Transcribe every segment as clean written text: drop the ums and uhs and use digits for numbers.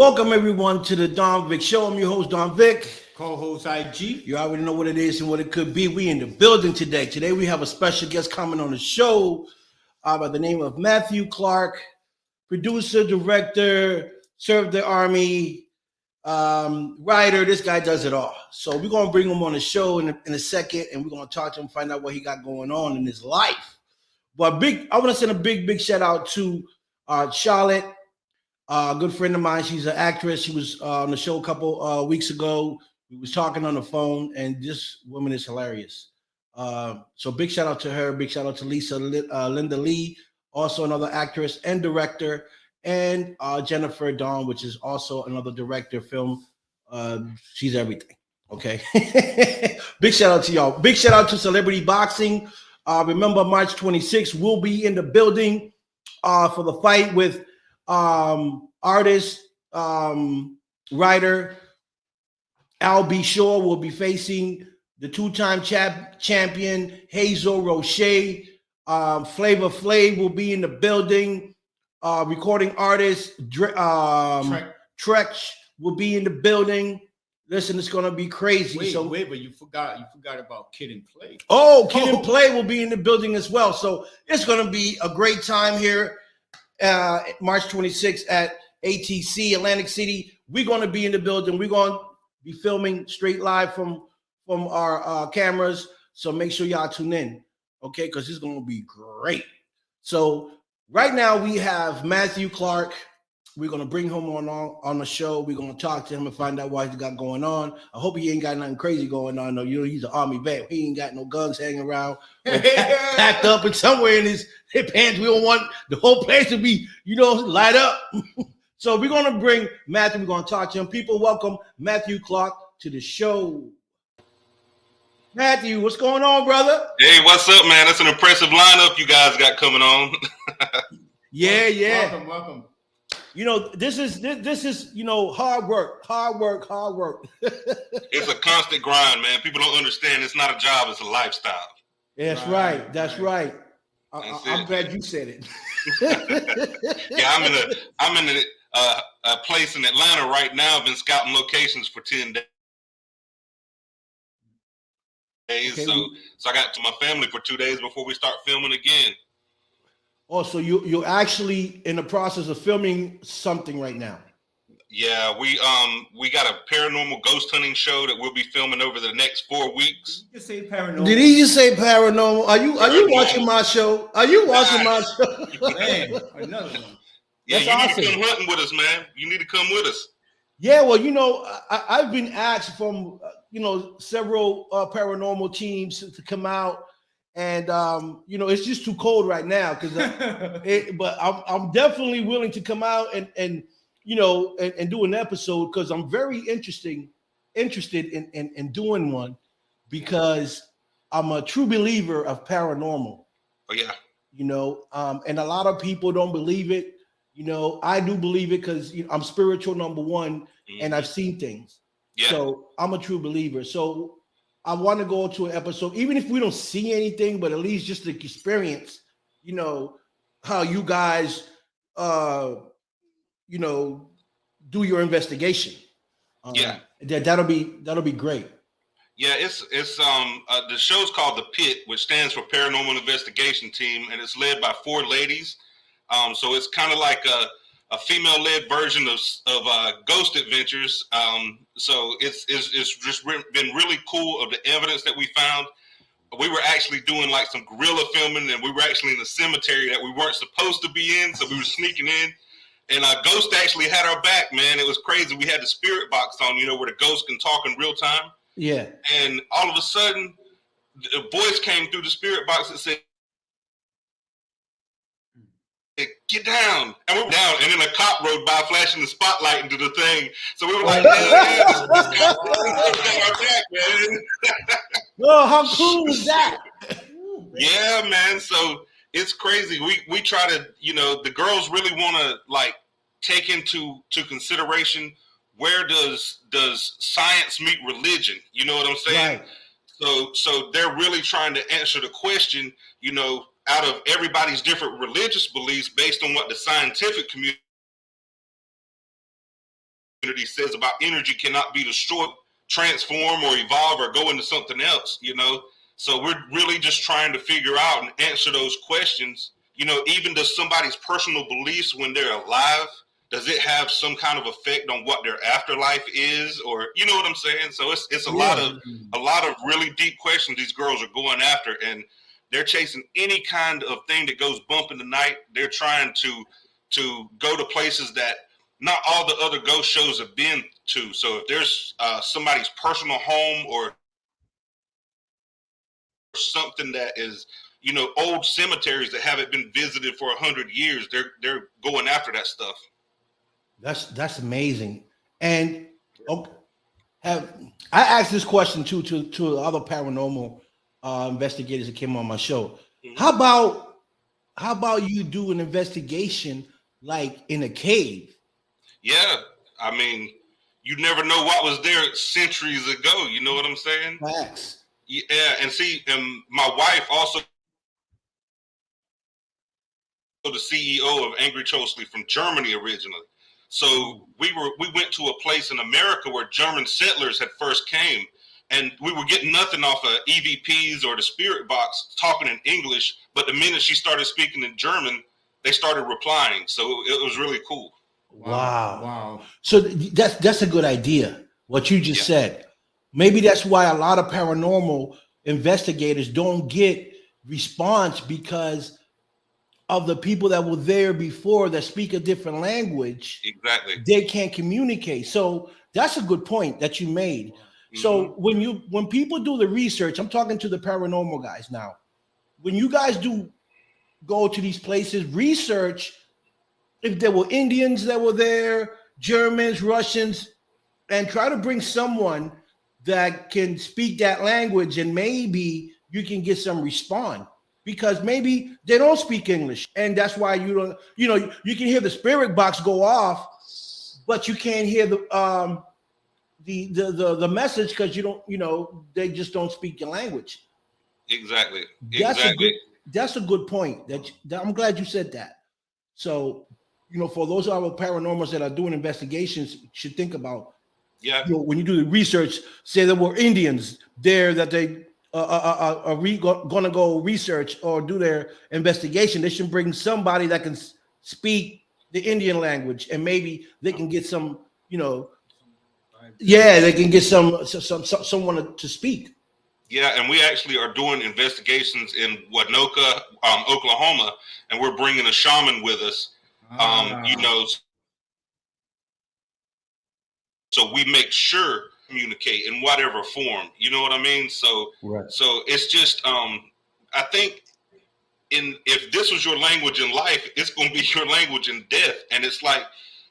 Welcome everyone to the Don Vic Show. I'm your host, Don Vic. Co-host IG. You already know what it is and what it could be. We in the building today. Today we have a special guest coming on the show by the name of Matthew Clark, producer, director, served the Army, writer. This guy does it all. So we're going to bring him on the show in a second, and we're going to talk to him, find out what he got going on in his life. But I want to send a big shout out to Charlotte. A good friend of mine. She's an actress. She was on the show a couple weeks ago. We was talking on the phone, and this woman is hilarious. So big shout out to her. Big shout out to Linda Lee, also another actress and director, and Jennifer Dawn, which is also another director, film. She's everything. Okay. Big shout out to y'all. Big shout out to Celebrity Boxing. Remember, March 26th, we'll be in the building for the fight with artist, writer Al B. Shore will be facing the two-time champion Hazel Roche. Flavor Flav will be in the building. Recording artist Trex will be in the building. Listen, it's gonna be crazy. Wait, but you forgot about Kid and Play. Oh, Kid and Play will be in the building as well. So it's gonna be a great time here. March 26th at ATC, Atlantic City. We're going to be in the building. We're going to be filming straight live from our cameras. So make sure y'all tune in, okay? Because it's going to be great. So right now we have Matthew Clark. We're going to bring him on the show. We're going to talk to him and find out what he's got going on. I hope he ain't got nothing crazy going on. No, he's an Army vet. He ain't got no guns hanging around, packed up and somewhere in his pants. We don't want the whole place to be, light up. So we're going to bring Matthew. We're going to talk to him. People, welcome Matthew Clark to the show. Matthew, what's going on, brother? Hey, what's up, man? That's an impressive lineup you guys got coming on. Yeah. Welcome. This is hard work. It's a constant grind, man. People don't understand it's not a job, it's a lifestyle. That's right. I'm glad you said it. Yeah, I'm in a place in Atlanta right now. I've been scouting locations for 10 days. Okay. So I got to my family for 2 days before we start filming again. Oh, so you're actually in the process of filming something right now? Yeah, we got a paranormal ghost hunting show that we'll be filming over the next 4 weeks. Did you say paranormal? Did he just say paranormal? Are you watching my show? Are you watching my show? Man, another one. Yeah, That's you awesome. need to come hunting with us, man. You need to come with us. Yeah, well, I've been asked from several paranormal teams to come out. And it's just too cold right now but I'm definitely willing to come out and do an episode because I'm very interested in doing one because I'm a true believer of paranormal. Oh yeah. And a lot of people don't believe it. I do believe it because I'm spiritual, number one, and I've seen things. Yeah. So I'm a true believer. So I want to go to an episode, even if we don't see anything, but at least just the experience, how you guys, do your investigation. Yeah. That'll be great. Yeah, it's the show's called The Pit, which stands for Paranormal Investigation Team, and it's led by 4 ladies. So it's kind of like a female-led version of Ghost Adventures. So it's just been really cool of the evidence that we found. We were actually doing like some guerrilla filming, and we were actually in the cemetery that we weren't supposed to be in, so we were sneaking in. And Ghost actually had our back, man. It was crazy. We had the spirit box on, where the ghost can talk in real time. Yeah. And all of a sudden, a voice came through the spirit box that said, "Get down," and we were down, and then a cop rode by flashing the spotlight into the thing. So we were like, man. Oh, how cool is that? Yeah, man. So it's crazy. We try to, the girls really want to take into consideration, where does science meet religion? You know what I'm saying? Right. So they're really trying to answer the question, out of everybody's different religious beliefs based on what the scientific community says about energy cannot be destroyed, transform or evolve or go into something else, you know. So we're really just trying to figure out and answer those questions. You know, even does somebody's personal beliefs when they're alive, does it have some kind of effect on what their afterlife is? Or, you know what I'm saying? So it's a lot of really deep questions these girls are going after, and they're chasing any kind of thing that goes bump in the night. They're trying to go to places that not all the other ghost shows have been to. So if there's somebody's personal home or something that is, you know, old cemeteries that haven't been visited for 100 years, they're going after that stuff. That's amazing. And I asked this question too to other paranormal investigators that came on my show. Mm-hmm. How about you do an investigation like in a cave? Yeah, I mean, you never know what was there centuries ago. You know what I'm saying? Facts. Yeah, and see, my wife also the CEO of Angry Chosely from Germany originally. So we went to a place in America where German settlers had first came, and we were getting nothing off of EVPs or the spirit box talking in English. But the minute she started speaking in German, they started replying. So it was really cool. Wow. So that's a good idea. What you just said. Maybe that's why a lot of paranormal investigators don't get response, because of the people that were there before that speak a different language. Exactly. They can't communicate. So that's a good point that you made. Mm-hmm. So when people do the research, I'm talking to the paranormal guys now. When you guys do go to these places, research if there were Indians that were there, Germans, Russians, and try to bring someone that can speak that language, and maybe you can get some response, because maybe they don't speak English, and that's why you don't, you know, you can hear the spirit box go off, but you can't hear the message, because you don't, you know, they just don't speak your language. Exactly. That's a good point. That I'm glad you said that. So, you know, for those other paranormals that are doing investigations, should think about, you know, when you do the research, say there were Indians there that they are going to go research or do their investigation, they should bring somebody that can speak the Indian language, and maybe they can get some, you know, they can get someone to speak. Yeah, and we actually are doing investigations in Wanoka, Oklahoma, and we're bringing a shaman with us. You know, so we make sure communicate in whatever form. You know what I mean? So, so it's just, I think, if this was your language in life, it's going to be your language in death. And it's like,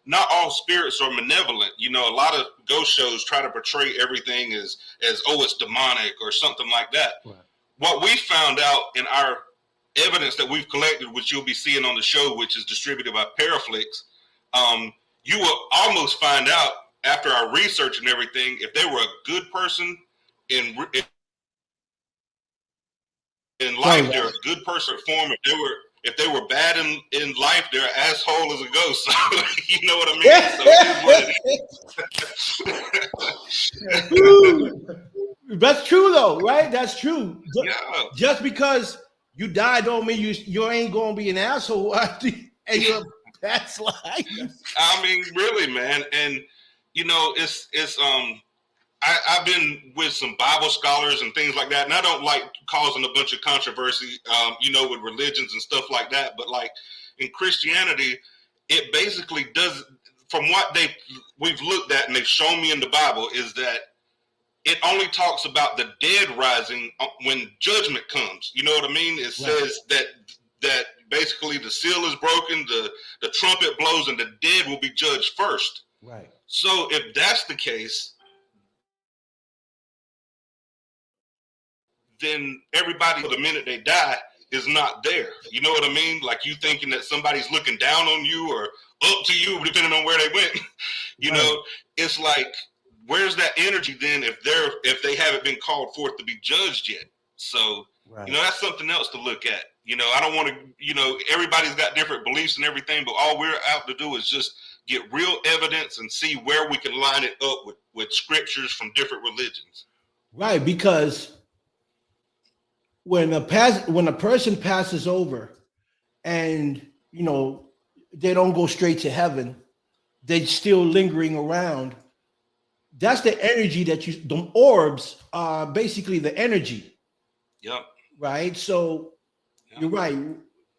not all spirits are malevolent. You know, a lot of ghost shows try to portray everything as oh, it's demonic or something like that. Right. What we found out in our evidence that we've collected, which you'll be seeing on the show, which is distributed by Paraflix, you will almost find out after our research and everything, if they were a good person in life, they're a good person form. If they were bad in life, they're an asshole as a ghost. So, you know what I mean? So That's true, though, right? That's true. Yeah. Just because you died don't mean you ain't gonna be an asshole and you're a backslider. I mean, really, man. And you know, I've been with some Bible scholars and things like that, and I don't like causing a bunch of controversy, you know, with religions and stuff like that. But like in Christianity, it basically does, from what we've looked at and they've shown me in the Bible, is that it only talks about the dead rising when judgment comes. You know what I mean? It says that basically the seal is broken, the trumpet blows, and the dead will be judged first. Right. So if that's the case, then everybody, the minute they die, is not there. You know what I mean? Like you thinking that somebody's looking down on you or up to you, depending on where they went. You know, it's like, where's that energy then if they haven't been called forth to be judged yet? So, you know, that's something else to look at. You know, I don't want to, you know, everybody's got different beliefs and everything, but all we're out to do is just get real evidence and see where we can line it up with scriptures from different religions. Right, because when a person passes over and they don't go straight to heaven, they're still lingering around. That's the energy the orbs are basically the energy. Yep. Right. So You're right.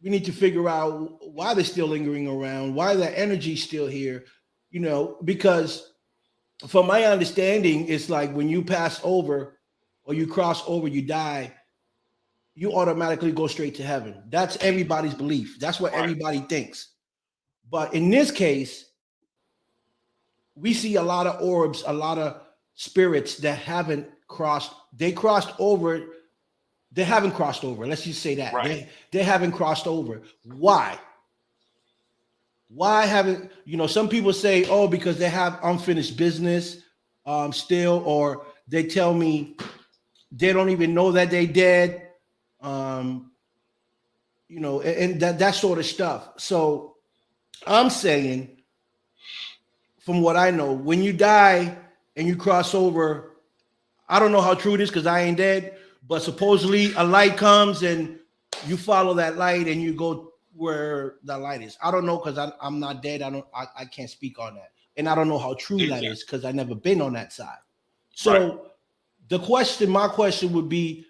We need to figure out why they're still lingering around, why that energy's still here, because from my understanding, it's like when you pass over or you cross over, you die, you automatically go straight to heaven. That's everybody's belief. That's what everybody thinks. But in this case, we see a lot of orbs, a lot of spirits that haven't crossed. They crossed over. They haven't crossed over. Let's just say that. Right. They haven't crossed over. Why? Why haven't, some people say, oh, because they have unfinished business still, or they tell me they don't even know that they dead, and that sort of stuff. So I'm saying, from what I know, when you die and you cross over, I don't know how true it is because I ain't dead, but supposedly a light comes and you follow that light and you go where that light is. I don't know because I'm not dead. I can't speak on that. And I don't know how true that is because I've never been on that side. So my question would be,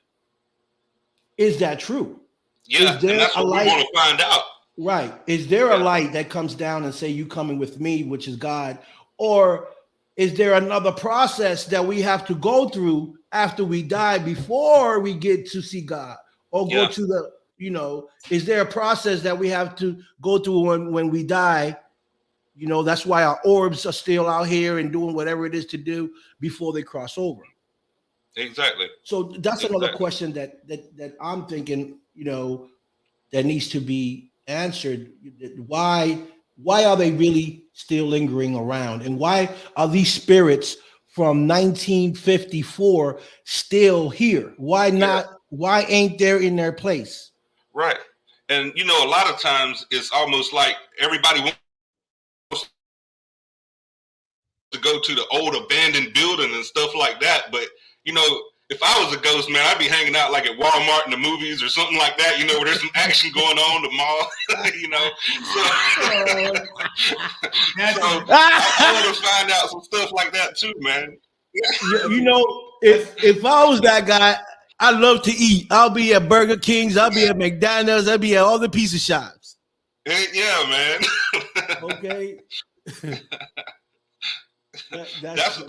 is that true? Yeah, and that's what we want to find out. Right. Is there a light that comes down and say, you coming with me, which is God? Or is there another process that we have to go through after we die before we get to see God? Or go to the, is there a process that we have to go through when we die? That's why our orbs are still out here and doing whatever it is to do before they cross over. Exactly. So that's another question that I'm thinking, that needs to be answered. Why are they really still lingering around? And why are these spirits from 1954 still here? Why not? Why ain't they in their place? Right. And, a lot of times it's almost like everybody wants to go to the old abandoned building and stuff like that. But, if I was a ghost, man, I'd be hanging out like at Walmart in the movies or something like that, where there's some action going on, the mall, So I want to find out some stuff like that too, man. If I was that guy, I love to eat. I'll be at Burger King's, I'll be at McDonald's, I'll be at all the pizza shops. Yeah, man. Okay. That's what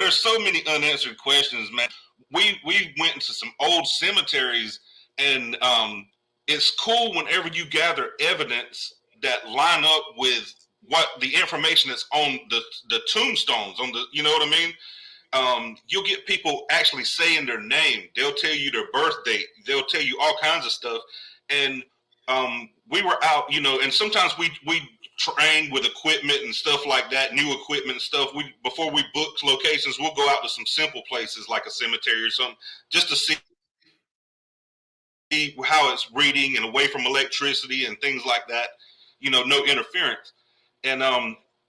there's so many unanswered questions, man. We went into some old cemeteries, and it's cool whenever you gather evidence that line up with what the information that's on the tombstones, on the, you know what I mean? You'll get people actually saying their name. They'll tell you their birth date. They'll tell you all kinds of stuff. And we were out, and sometimes we train with equipment and stuff like that, new equipment and stuff. Before we book locations, we'll go out to some simple places like a cemetery or something, just to see how it's reading and away from electricity and things like that. No interference. And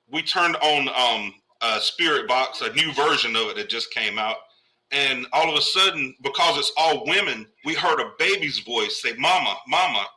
we turned on a spirit box, a new version of it that just came out. And all of a sudden, because it's all women, we heard a baby's voice say, "Mama, mama."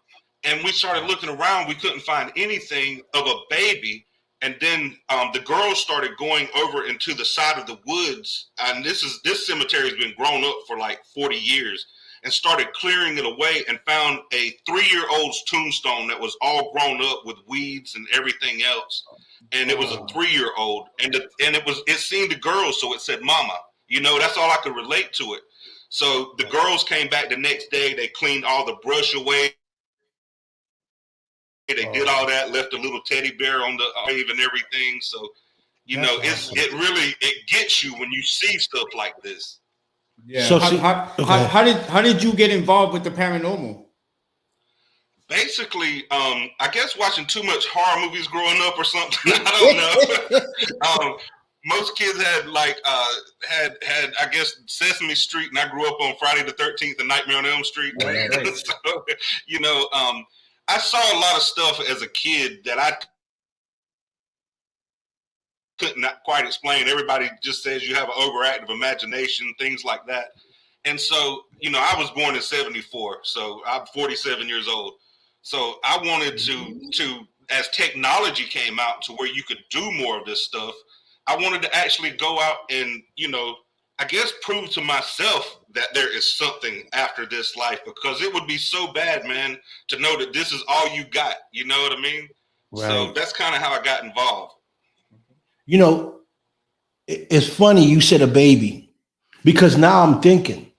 And we started looking around. We couldn't find anything of a baby. And then the girls started going over into the side of the woods. And this cemetery has been grown up for like 40 years, and started clearing it away and found a 3-year-old's tombstone that was all grown up with weeds and everything else. And it was a 3-year-old, and it seen the girls, so it said "Mama." That's all I could relate to it. So the girls came back the next day. They cleaned all the brush away. They did all that, left a little teddy bear on the grave and everything. So, it gets you when you see stuff like this. Yeah. So how did you get involved with the paranormal? Basically, I guess watching too much horror movies growing up or something. I don't know. Most kids had had I guess Sesame Street, and I grew up on Friday the 13th and Nightmare on Elm Street. Right. So, I saw a lot of stuff as a kid that I could not quite explain. Everybody just says you have an overactive imagination, things like that. And so, I was born in 74, so I'm 47 years old. So I wanted to as technology came out to where you could do more of this stuff, I wanted to actually go out and, I guess prove to myself that there is something after this life, because it would be so bad, man, to know that this is all you got. You know what I mean? Right. So that's kind of how I got involved. It's funny you said a baby, because now I'm thinking,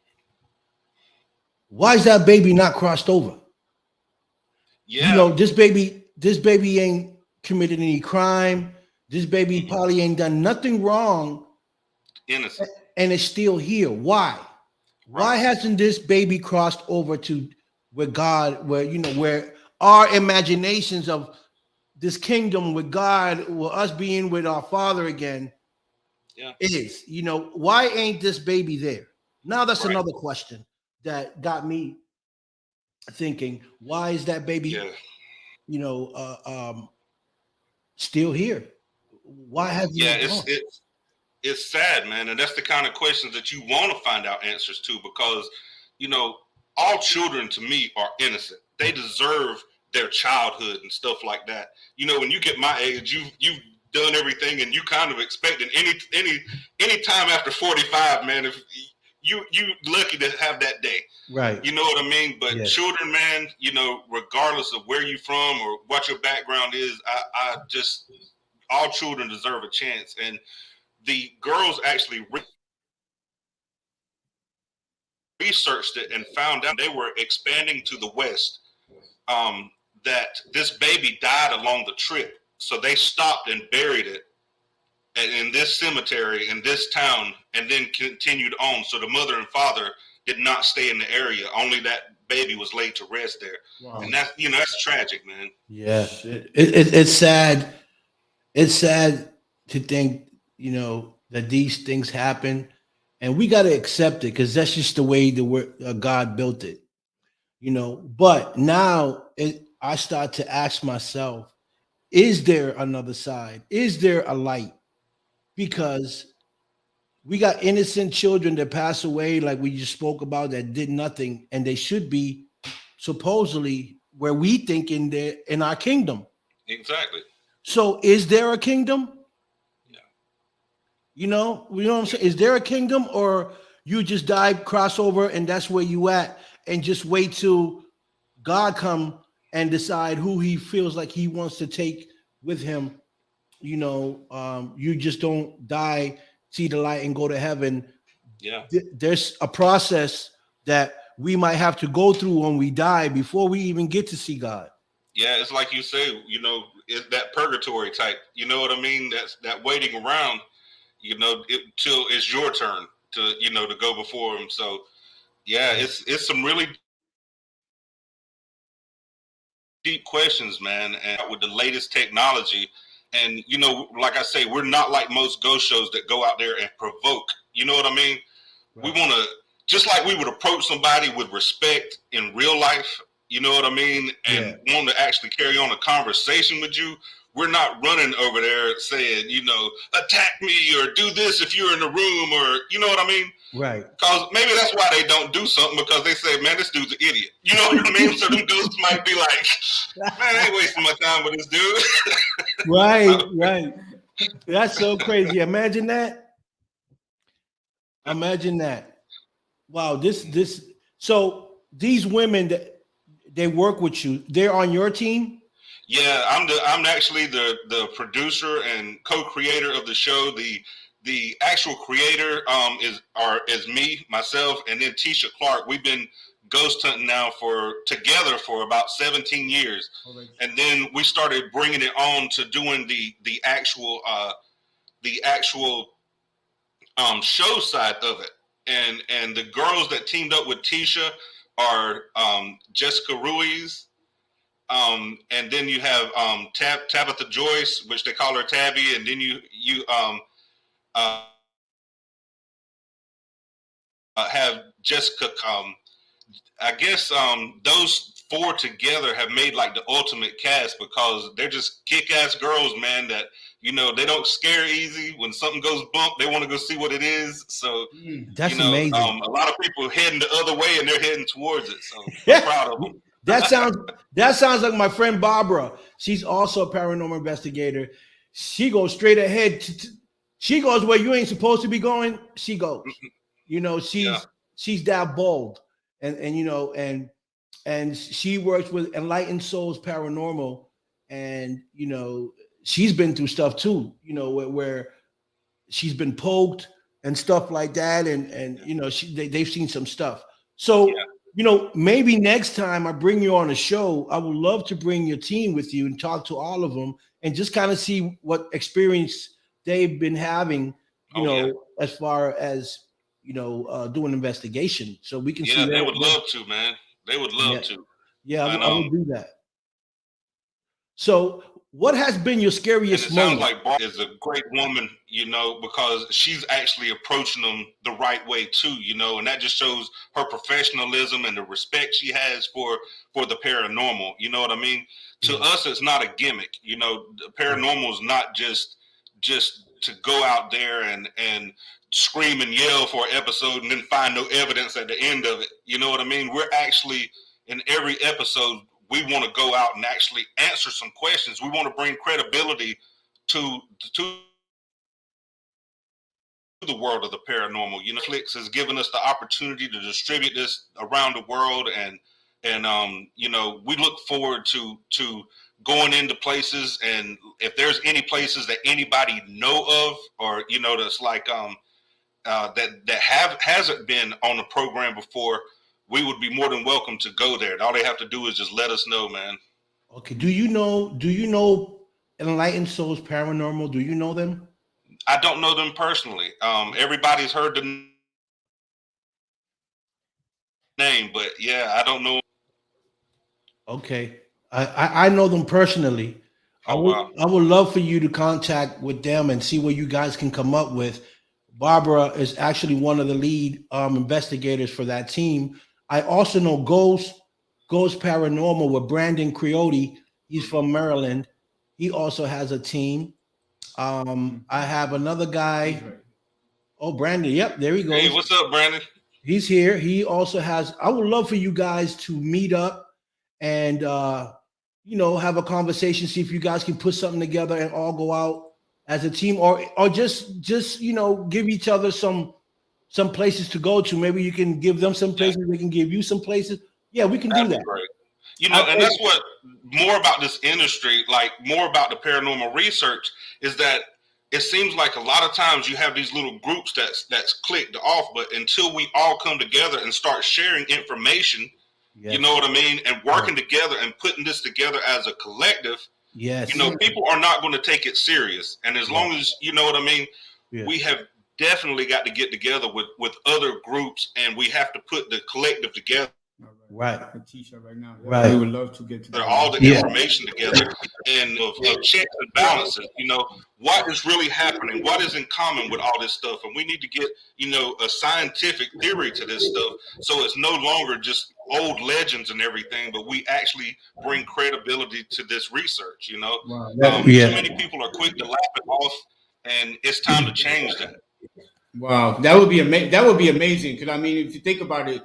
why is that baby not crossed over? Yeah. This baby ain't committed any crime. This baby probably ain't done nothing wrong, Innocent. and it's still here. Why? Why hasn't this baby crossed over to where God, where our imaginations of this kingdom with God, with us being with our Father again, is, why ain't this baby there? Now that's another question that got me thinking, why is that baby, still here? Why has it gone? It's sad, man, and that's the kind of questions that you want to find out answers to, because all children to me are innocent. They deserve their childhood and stuff like that. When you get my age, you've done everything, and you kind of expecting any time after 45, man. If you lucky to have that day, right? You know what I mean? But children, man, regardless of where you're from or what your background is, I just, all children deserve a chance. And the girls actually researched it and found out they were expanding to the west, that this baby died along the trip. So they stopped and buried it in this cemetery in this town, and then continued on. So the mother and father did not stay in the area. Only that baby was laid to rest there. Wow. And that's, that's tragic, man. Yeah, it's sad. It's sad to think, that these things happen, and we got to accept it, because that's just the way God built it. But now I start to ask myself, is there another side? Is there a light? Because we got innocent children that pass away, like we just spoke about, that did nothing, and they should be supposedly where we think in our kingdom. Exactly. So is there a kingdom? Yeah. You know what I'm saying? Is there a kingdom, or you just die, cross over, and that's where you at, and just wait till God come and decide who he feels like he wants to take with him? You just don't die, see the light, and go to heaven. Yeah. There's a process that we might have to go through when we die before we even get to see God. Yeah, it's like you say, it's that purgatory type. You know what I mean? That's that waiting around, till it's your turn to, to go before him. So yeah, it's some really deep questions, man. And with the latest technology, and like I say, we're not like most ghost shows that go out there and provoke. You know what I mean? Right. We want to, just like we would approach somebody with respect in real life, you know what I mean, and want to actually carry on a conversation with you. We're not running over there saying, attack me or do this if you're in the room, or you know what I mean? Right. Because maybe that's why they don't do something, because they say, man, this dude's an idiot. You know what I mean? So them ghosts might be like, man, I ain't wasting my time with this dude. Right. That's so crazy. Imagine that. Wow. So these women that they work with you, they're on your team? Yeah, I'm actually the producer and co-creator of the show. The actual creator is me, myself, and then Tisha Clark. We've been ghost hunting now together for about 17 years. Right. And then we started bringing it on to doing the actual show side of it. And the girls that teamed up with Tisha are Jessica Ruiz. And then you have Tabitha Joyce, which they call her Tabby, and then you have Jessica. I guess those four together have made like the ultimate cast because they're just kick-ass girls, man, that they don't scare easy. When something goes bump, they want to go see what it is. So That's amazing. A lot of people are heading the other way and they're heading towards it. So I'm proud of them. That sounds like my friend Barbara. She's also a paranormal investigator. She goes straight ahead. She goes where you ain't supposed to be going. She goes. She's that bold, and she works with Enlightened Souls Paranormal, and she's been through stuff too. Where she's been poked and stuff like that, and they've seen some stuff. So maybe next time I bring you on a show, I would love to bring your team with you and talk to all of them and just kind of see what experience they've been having, as far as doing investigation. So we can see. They would love to, man. They would love to. Yeah, I would do that. So what has been your scariest moment? Sounds like Barbara is a great woman, because she's actually approaching them the right way too, and that just shows her professionalism and the respect she has for the paranormal. You know what I mean? To us, it's not a gimmick. The paranormal is not just to go out there and scream and yell for an episode and then find no evidence at the end of it. You know what I mean? We're actually, in every episode, we want to go out and actually answer some questions. We want to bring credibility to the world of the paranormal. Netflix has given us the opportunity to distribute this around the world, and we look forward to going into places, and if there's any places that anybody know of, or that's like that hasn't been on the program before, we would be more than welcome to go there. All they have to do is just let us know, man. Okay. Do you know Enlightened Souls Paranormal? Do you know them? I don't know them personally. Everybody's heard the name, but I don't know. Okay. I know them personally. Wow. I would love for you to contact with them and see what you guys can come up with. Barbara is actually one of the lead investigators for that team. I also know Ghost Paranormal with Brandon Creotti. He's from Maryland. He also has a team. I have another guy. Oh, Brandon. Yep, there he goes. Hey, what's up, Brandon? He's here. He also has. I would love for you guys to meet up and have a conversation. See if you guys can put something together and all go out as a team, or just give each other some places to go to. Maybe you can give them some places. They can give you some places. Yeah, we can do that. Great. And that's what more about this industry, like more about the paranormal research, is that it seems like a lot of times you have these little groups that's clicked off, but until we all come together and start sharing information, you know what I mean, and working together and putting this together as a collective, people are not going to take it serious. And as long as, you know what I mean, we have definitely got to get together with other groups, and we have to put the collective together. Right. A t-shirt right now. Right. We would love to get to all the information together and of checks and balances. What is really happening? What is in common with all this stuff? And we need to get, a scientific theory to this stuff. So it's no longer just old legends and everything, but we actually bring credibility to this research. Wow. Too many people are quick to laugh it off, and it's time to change that. Wow, that would be amazing. That would be amazing, because I mean, if you think about it,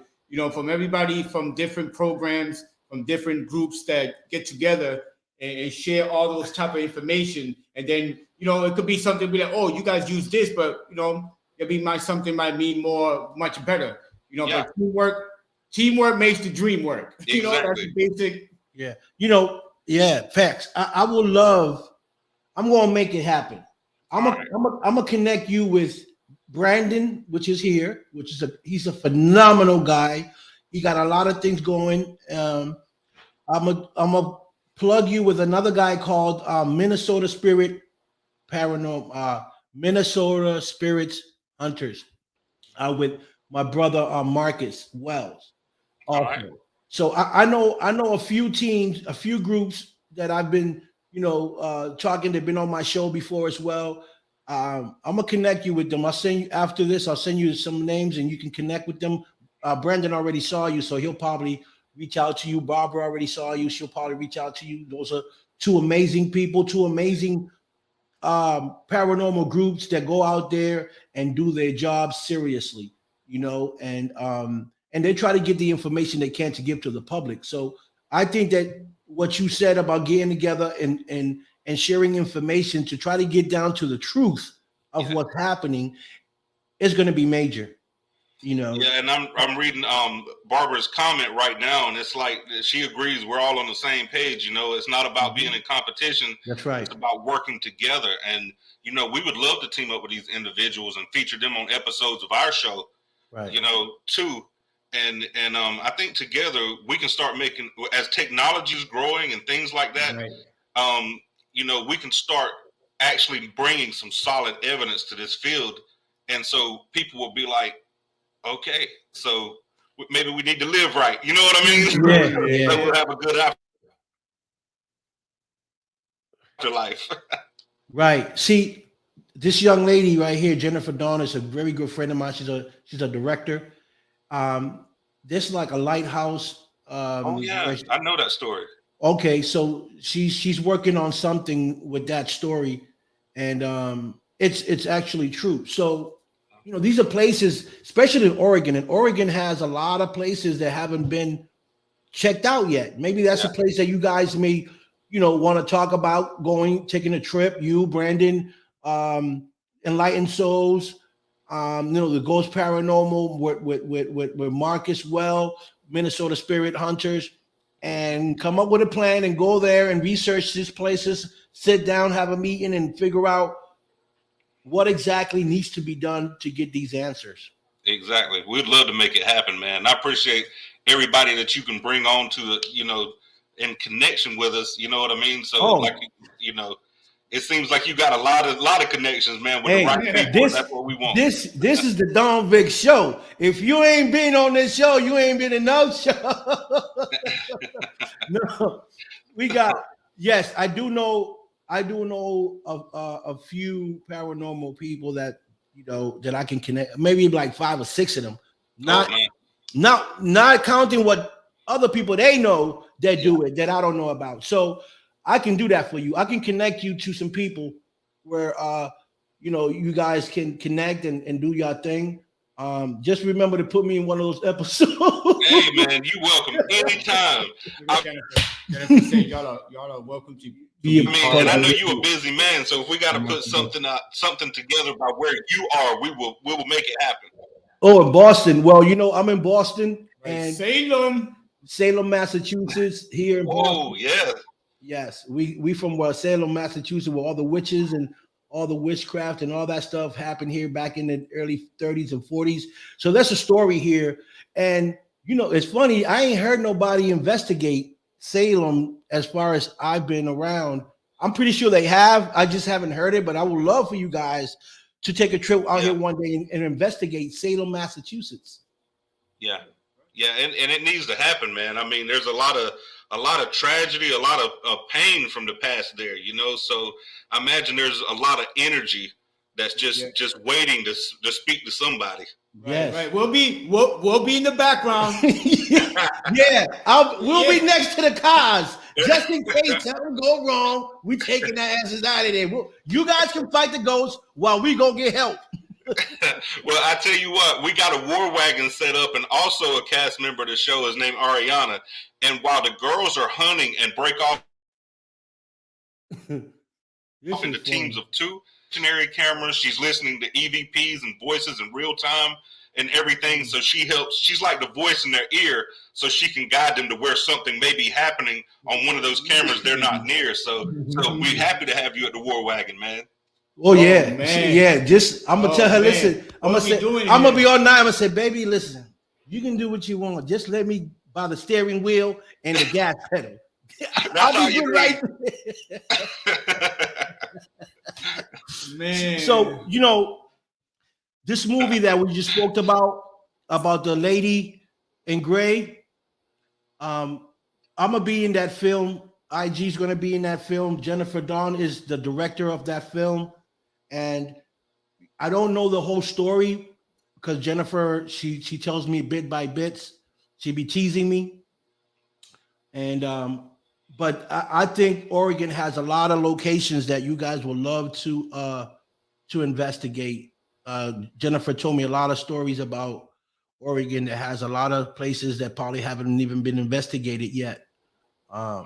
from everybody from different programs, from different groups that get together and share all those type of information, and then it could be something be like, oh, you guys use this, but something might mean much better. But teamwork makes the dream work. Exactly. That's the basic. Yeah. Facts. I would love. I'm gonna make it happen. I'm gonna connect you with Brandon, which is here, he's a phenomenal guy. He got a lot of things going. I'm a plug you with another guy called Minnesota Spirit Paranormal, Minnesota Spirits Hunters, with my brother Marcus Wells. All right. So I know a few teams, a few groups that I've been talking. They've been on my show before as well. I'm gonna connect you with them. I'll send you after this. I'll send you some names and you can connect with them. Brandon already saw you, so he'll probably reach out to you. Barbara already saw you. She'll probably reach out to you. Those are two amazing people, two amazing paranormal groups that go out there and do their job seriously, and they try to get the information they can to give to the public. So I think that what you said about getting together and sharing information to try to get down to the truth of what's happening is going to be major. Yeah, and I'm reading Barbara's comment right now, and it's like she agrees we're all on the same page. It's not about being in competition. That's right. It's about working together, and we would love to team up with these individuals and feature them on episodes of our show. Right. Too, and I think together we can start making, as technology is growing and things like that. Right. We can start actually bringing some solid evidence to this field, and so people will be like, okay, so maybe we need to live right. You know what I mean? Yeah. So we'll have a good afterlife. Right. See, this young lady right here, Jennifer Dawn, is a very good friend of mine. She's a director. This like a lighthouse. Oh yeah, I know that story. Okay, so she's working on something with that story, and it's actually true. So these are places, especially in Oregon, and Oregon has a lot of places that haven't been checked out yet. Maybe that's a place that you guys may, want to talk about taking a trip. You, Brandon, Enlightened Souls, the Ghost Paranormal with Marcus Well, Minnesota Spirit Hunters, and come up with a plan and go there and research these places, sit down, have a meeting, and figure out what exactly needs to be done to get these answers. Exactly. We'd love to make it happen, man. I appreciate everybody that you can bring on to in connection with us. You know what I mean? So it seems like you got a lot of connections, man, with the right people. That's what we want. This is the Don Vic show. If you ain't been on this show, you ain't been in no show. No, we got. Yes, I do know a few paranormal people that that I can connect. Maybe like 5 or 6 of them. Not counting what other people they know that do it that I don't know about. So I can do that for you. I can connect you to some people where you guys can connect and do your thing. Just remember to put me in one of those episodes. Hey man, you welcome anytime. Jennifer said y'all are welcome to be and I know you're a busy man, so if we got to put something together by where you are, we will make it happen. Oh, in Boston. Well, I'm in Boston and Salem, Massachusetts. Here in Boston. Oh yeah. Yes, we from Salem, Massachusetts, where all the witches and all the witchcraft and all that stuff happened here back in the early 30s and 40s. So that's a story here. And it's funny, I ain't heard nobody investigate Salem as far as I've been around. I'm pretty sure they have. I just haven't heard it, but I would love for you guys to take a trip out here one day and investigate Salem, Massachusetts. Yeah. And it needs to happen, man. I mean, there's a lot of tragedy, a lot of pain from the past there, so I imagine there's a lot of energy that's just waiting to speak to somebody. Yes. Right. We'll be in the background. We'll be next to the cars just in case something go wrong. We taking our asses out of there. You guys can fight the ghosts while we go get help. Well, I tell you what, we got a war wagon set up, and also a cast member of the show is named Ariana. And while the girls are hunting and break off into teams of 2 stationary cameras, she's listening to EVPs and voices in real time and everything. So she's like the voice in their ear, so she can guide them to where something may be happening on one of those cameras they're not near. So we're happy to have you at the war wagon, man. Oh yeah, man. Just I'm gonna tell her, listen. I'm gonna be all night. I'm gonna say, baby, listen. You can do what you want. Just let me buy the steering wheel and the gas pedal. I'll be good right man. So this movie that we just spoke about the lady in gray. I'm gonna be in that film. IG's gonna be in that film. Jennifer Dawn is the director of that film. And I don't know the whole story because Jennifer, she tells me bit by bits. She be teasing me. And but I think Oregon has a lot of locations that you guys will love to investigate. Jennifer told me a lot of stories about Oregon that has a lot of places that probably haven't even been investigated yet. Uh,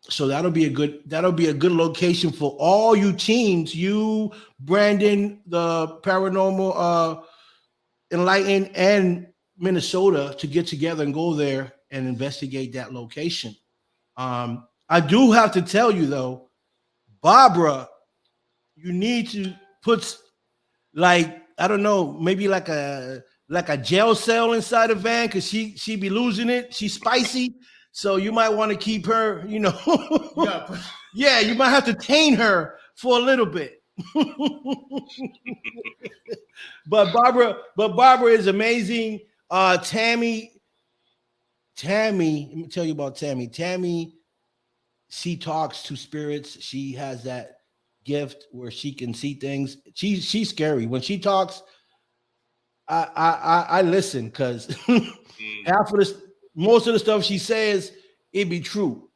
So that'll be a good location for all you teams. You, Brandon, the paranormal enlightened, and Minnesota to get together and go there and investigate that location. I do have to tell you though, Barbara, you need to put like I don't know, maybe like a jail cell inside a van because she be losing it. She's spicy, so you might want to keep her. Yeah. Yeah, you might have to tame her for a little bit. but Barbara is amazing. Tammy, let me tell you about Tammy. Tammy, she talks to spirits. She has that gift where she can see things. She's scary. When she talks, I listen because half of this, most of the stuff she says, it be true.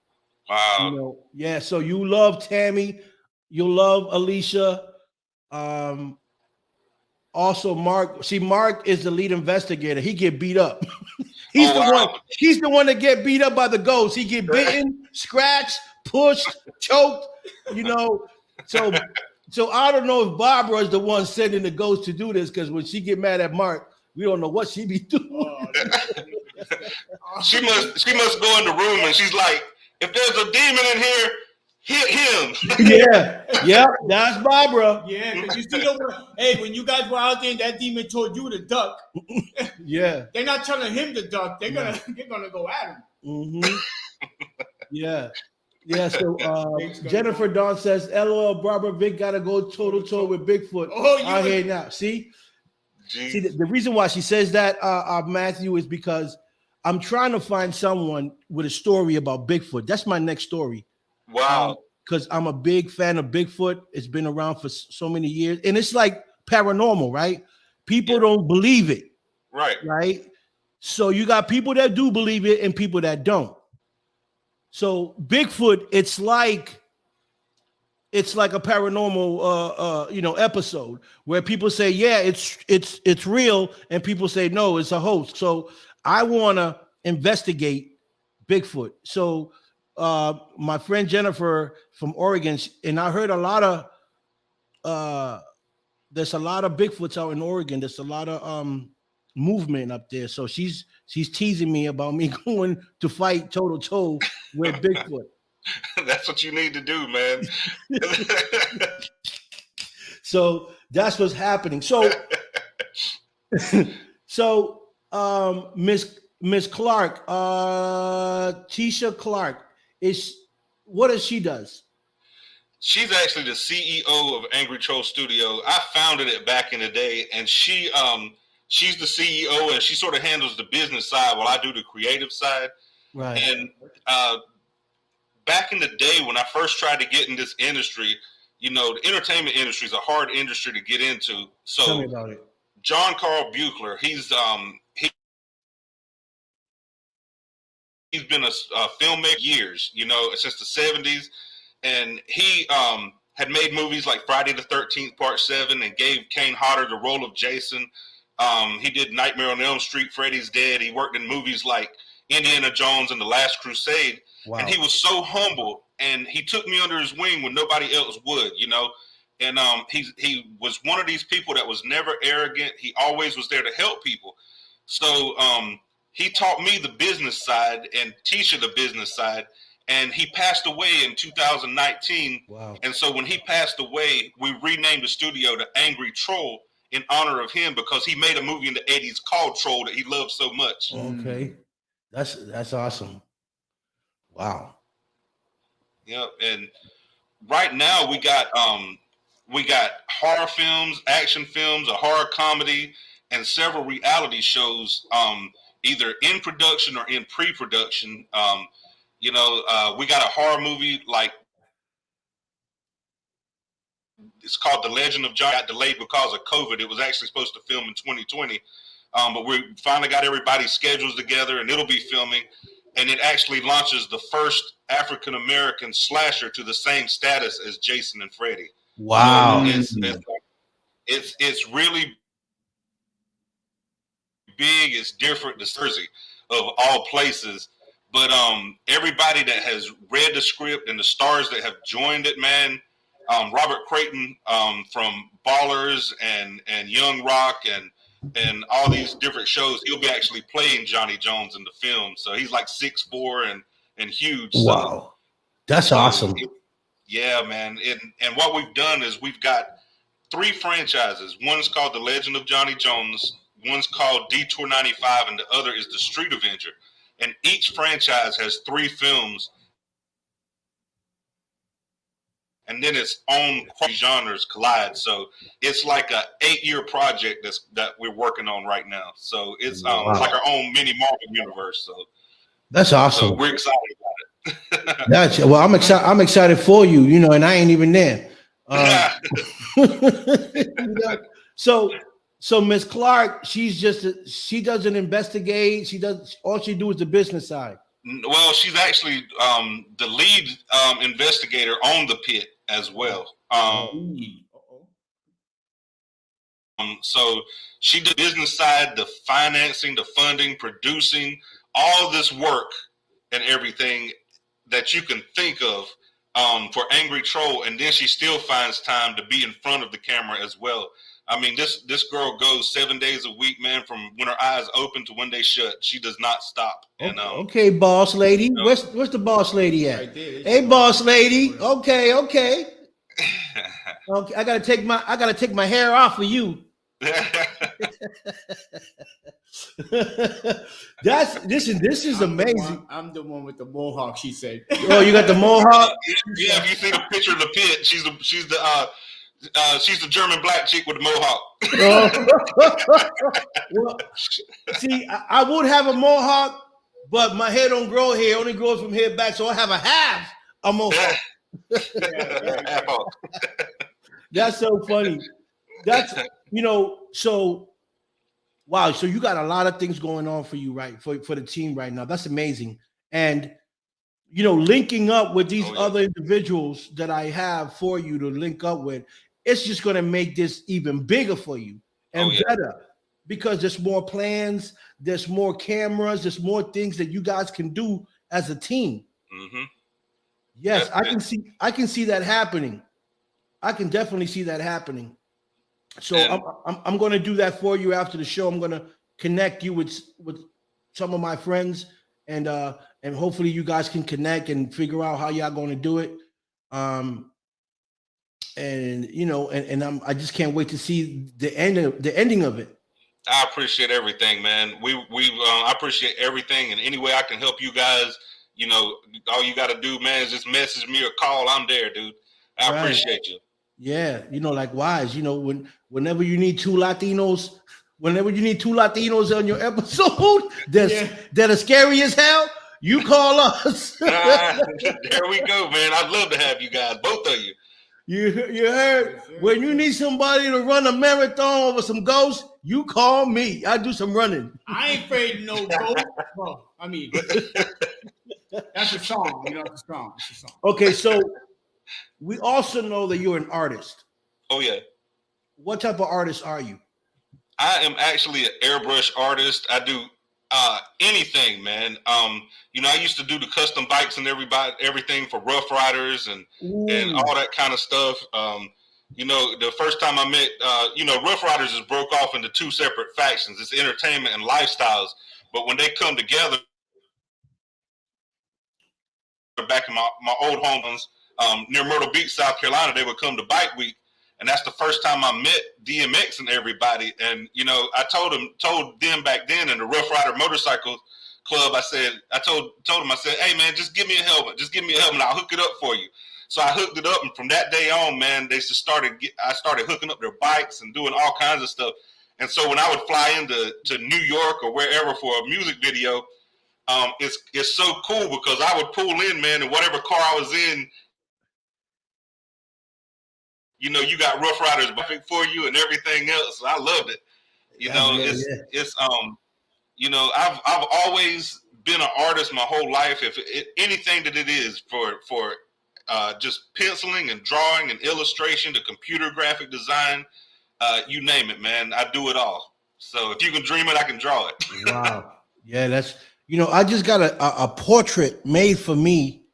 wow. Yeah. So you love Tammy, you'll love Alicia. Also Mark. See, Mark is the lead investigator. He get beat up. He's Oh, the one. wow. He's the one that get beat up by the ghost. He get bitten, scratched, pushed, choked. So I don't know if Barbara is the one sending the ghost to do this because when she get mad at Mark, we don't know what she be doing. She must go in the room and she's like, if there's a demon in here, hit him. Yeah, that's Barbara. Yeah, because you see, hey, when you guys were out there, and that demon told you to duck. Yeah, they're not telling him to duck. They're gonna go at him. Mm-hmm. Yeah. So Jennifer Dawn says, "LOL, Barbara Vic gotta go toe to toe with Bigfoot." Oh, I hear now. See, the reason why she says that, Matthew, is because I'm trying to find someone with a story about Bigfoot. That's my next story. Wow. Because I'm a big fan of Bigfoot. It's been around for so many years, and it's like paranormal, right? People don't believe it, right? So you got people that do believe it and people that don't. So Bigfoot, it's like a paranormal episode where people say, yeah, it's real, and people say no, it's a hoax. So I want to investigate Bigfoot. So my friend Jennifer from Oregon, and I heard there's a lot of Bigfoots out in Oregon. There's a lot of movement up there. So she's teasing me about me going to fight toe to toe with Bigfoot. That's what you need to do, man. So that's what's happening. So Miss Clark, Tisha Clark, what does she does? She's actually the CEO of Angry Troll Studio. I founded it back in the day, and she's the CEO, and she sort of handles the business side while I do the creative side. Right. And back in the day when I first tried to get in this industry, the entertainment industry is a hard industry to get into. So tell me about it. John Carl Buechler, he's been a filmmaker years, since the 70s. And he had made movies like Friday the 13th, Part 7, and gave Kane Hodder the role of Jason. He did Nightmare on Elm Street, Freddy's Dead. He worked in movies like Indiana Jones and The Last Crusade. Wow. And he was so humble, and he took me under his wing when nobody else would, And he was one of these people that was never arrogant. He always was there to help people. So he taught me the business side and Tisha the business side. And he passed away in 2019. Wow. And so when he passed away, we renamed the studio to Angry Troll in honor of him because he made a movie in the 80s called Troll that he loved so much. Okay. That's awesome. Wow. Yep. And right now we got horror films, action films, a horror comedy, and several reality shows either in production or in pre-production. We got a horror movie it's called The Legend of John. Got delayed because of COVID. It was actually supposed to film in 2020, but we finally got everybody's schedules together, and it'll be filming. and it actually launches the first African American slasher to the same status as Jason and Freddy. Wow. So it's really big. It's different. The Jersey of all places. But everybody that has read the script and the stars that have joined it, man, Robert Creighton from Ballers and Young Rock and all these different shows, he'll be actually playing Johnny Jones in the film. So he's like 6'4" and huge. Wow. That's awesome. Yeah, man. And what we've done is we've got 3 franchises. One's called The Legend of Johnny Jones, one's called Detour 95, and the other is The Street Avenger. And each franchise has 3 films, and then its own genres collide. So it's like a 8-year project that we're working on right now. So it's like our own mini Marvel universe. So that's awesome. So we're excited about it. That's well, I'm excited. I'm excited for you. You know, and I ain't even there. So Miss Clark, she doesn't investigate. All she do is the business side. Well, she's actually the lead investigator on the Pit as well. So she did the business side, the financing, the funding, producing, all this work and everything that you can think of for Angry Troll, and then she still finds time to be in front of the camera as well. I mean, this girl goes 7 days a week, man, from when her eyes open to when they shut. She does not stop. And, okay, boss lady. You know, where's the boss lady at? Right there, hey, boss lady. Okay. Okay. I gotta take my hair off for you. This is amazing. I'm the one with the mohawk, she said. Oh, you got the mohawk? Yeah, if you see the picture of the Pit, she's the German black chick with the mohawk. Well, see, I would have a mohawk, but my hair don't grow here. It only grows from here back, so I have half a mohawk. That's so funny. That's so wow. So you got a lot of things going on for you, right? For the team right now. That's amazing. And linking up with these other individuals that I have for you to link up with, it's just going to make this even bigger for you and better, because there's more plans, there's more cameras, there's more things that you guys can do as a team. Mm-hmm. Yes, I can see that happening. I can definitely see that happening. So I'm going to do that for you after the show. I'm going to connect you with some of my friends, and hopefully you guys can connect and figure out how y'all going to do it. I just can't wait to see the ending of it. I appreciate everything, man. I appreciate everything, and any way I can help you guys, all you got to do, man, is just message me or call. I'm there, dude. I appreciate you. Yeah, likewise. Whenever you need two Latinos on your episode that are scary as hell, you call us. There we go, man. I'd love to have you guys, both of you. You heard? When you need somebody to run a marathon over some ghosts, you call me. I do some running. I ain't afraid of no ghost. Well, I mean, that's a song. It's a song. Okay, so we also know that you're an artist. Oh, yeah. What type of artist are you? I am actually an airbrush artist. I do anything, man. I used to do the custom bikes and everything for Rough Riders and all that kind of stuff. The first time I met, Rough Riders is broke off into 2 separate factions. It's entertainment and lifestyles. But when they come together, back in my old homes near Myrtle Beach, South Carolina, they would come to Bike Week. And that's the first time I met DMX and everybody. And, I told them back then in the Rough Rider Motorcycle Club, I told them, hey, man, just give me a helmet. Just give me a helmet. I'll hook it up for you. So I hooked it up. And from that day on, man, I started hooking up their bikes and doing all kinds of stuff. And so when I would fly to New York or wherever for a music video, it's so cool because I would pull in, man, and whatever car I was in, you got Rough Riders perfect for you and everything else. So I loved it. I've always been an artist my whole life. If anything that it is for just penciling and drawing and illustration to computer graphic design, you name it, man. I do it all. So if you can dream it, I can draw it. Wow. Yeah, that's, I just got a portrait made for me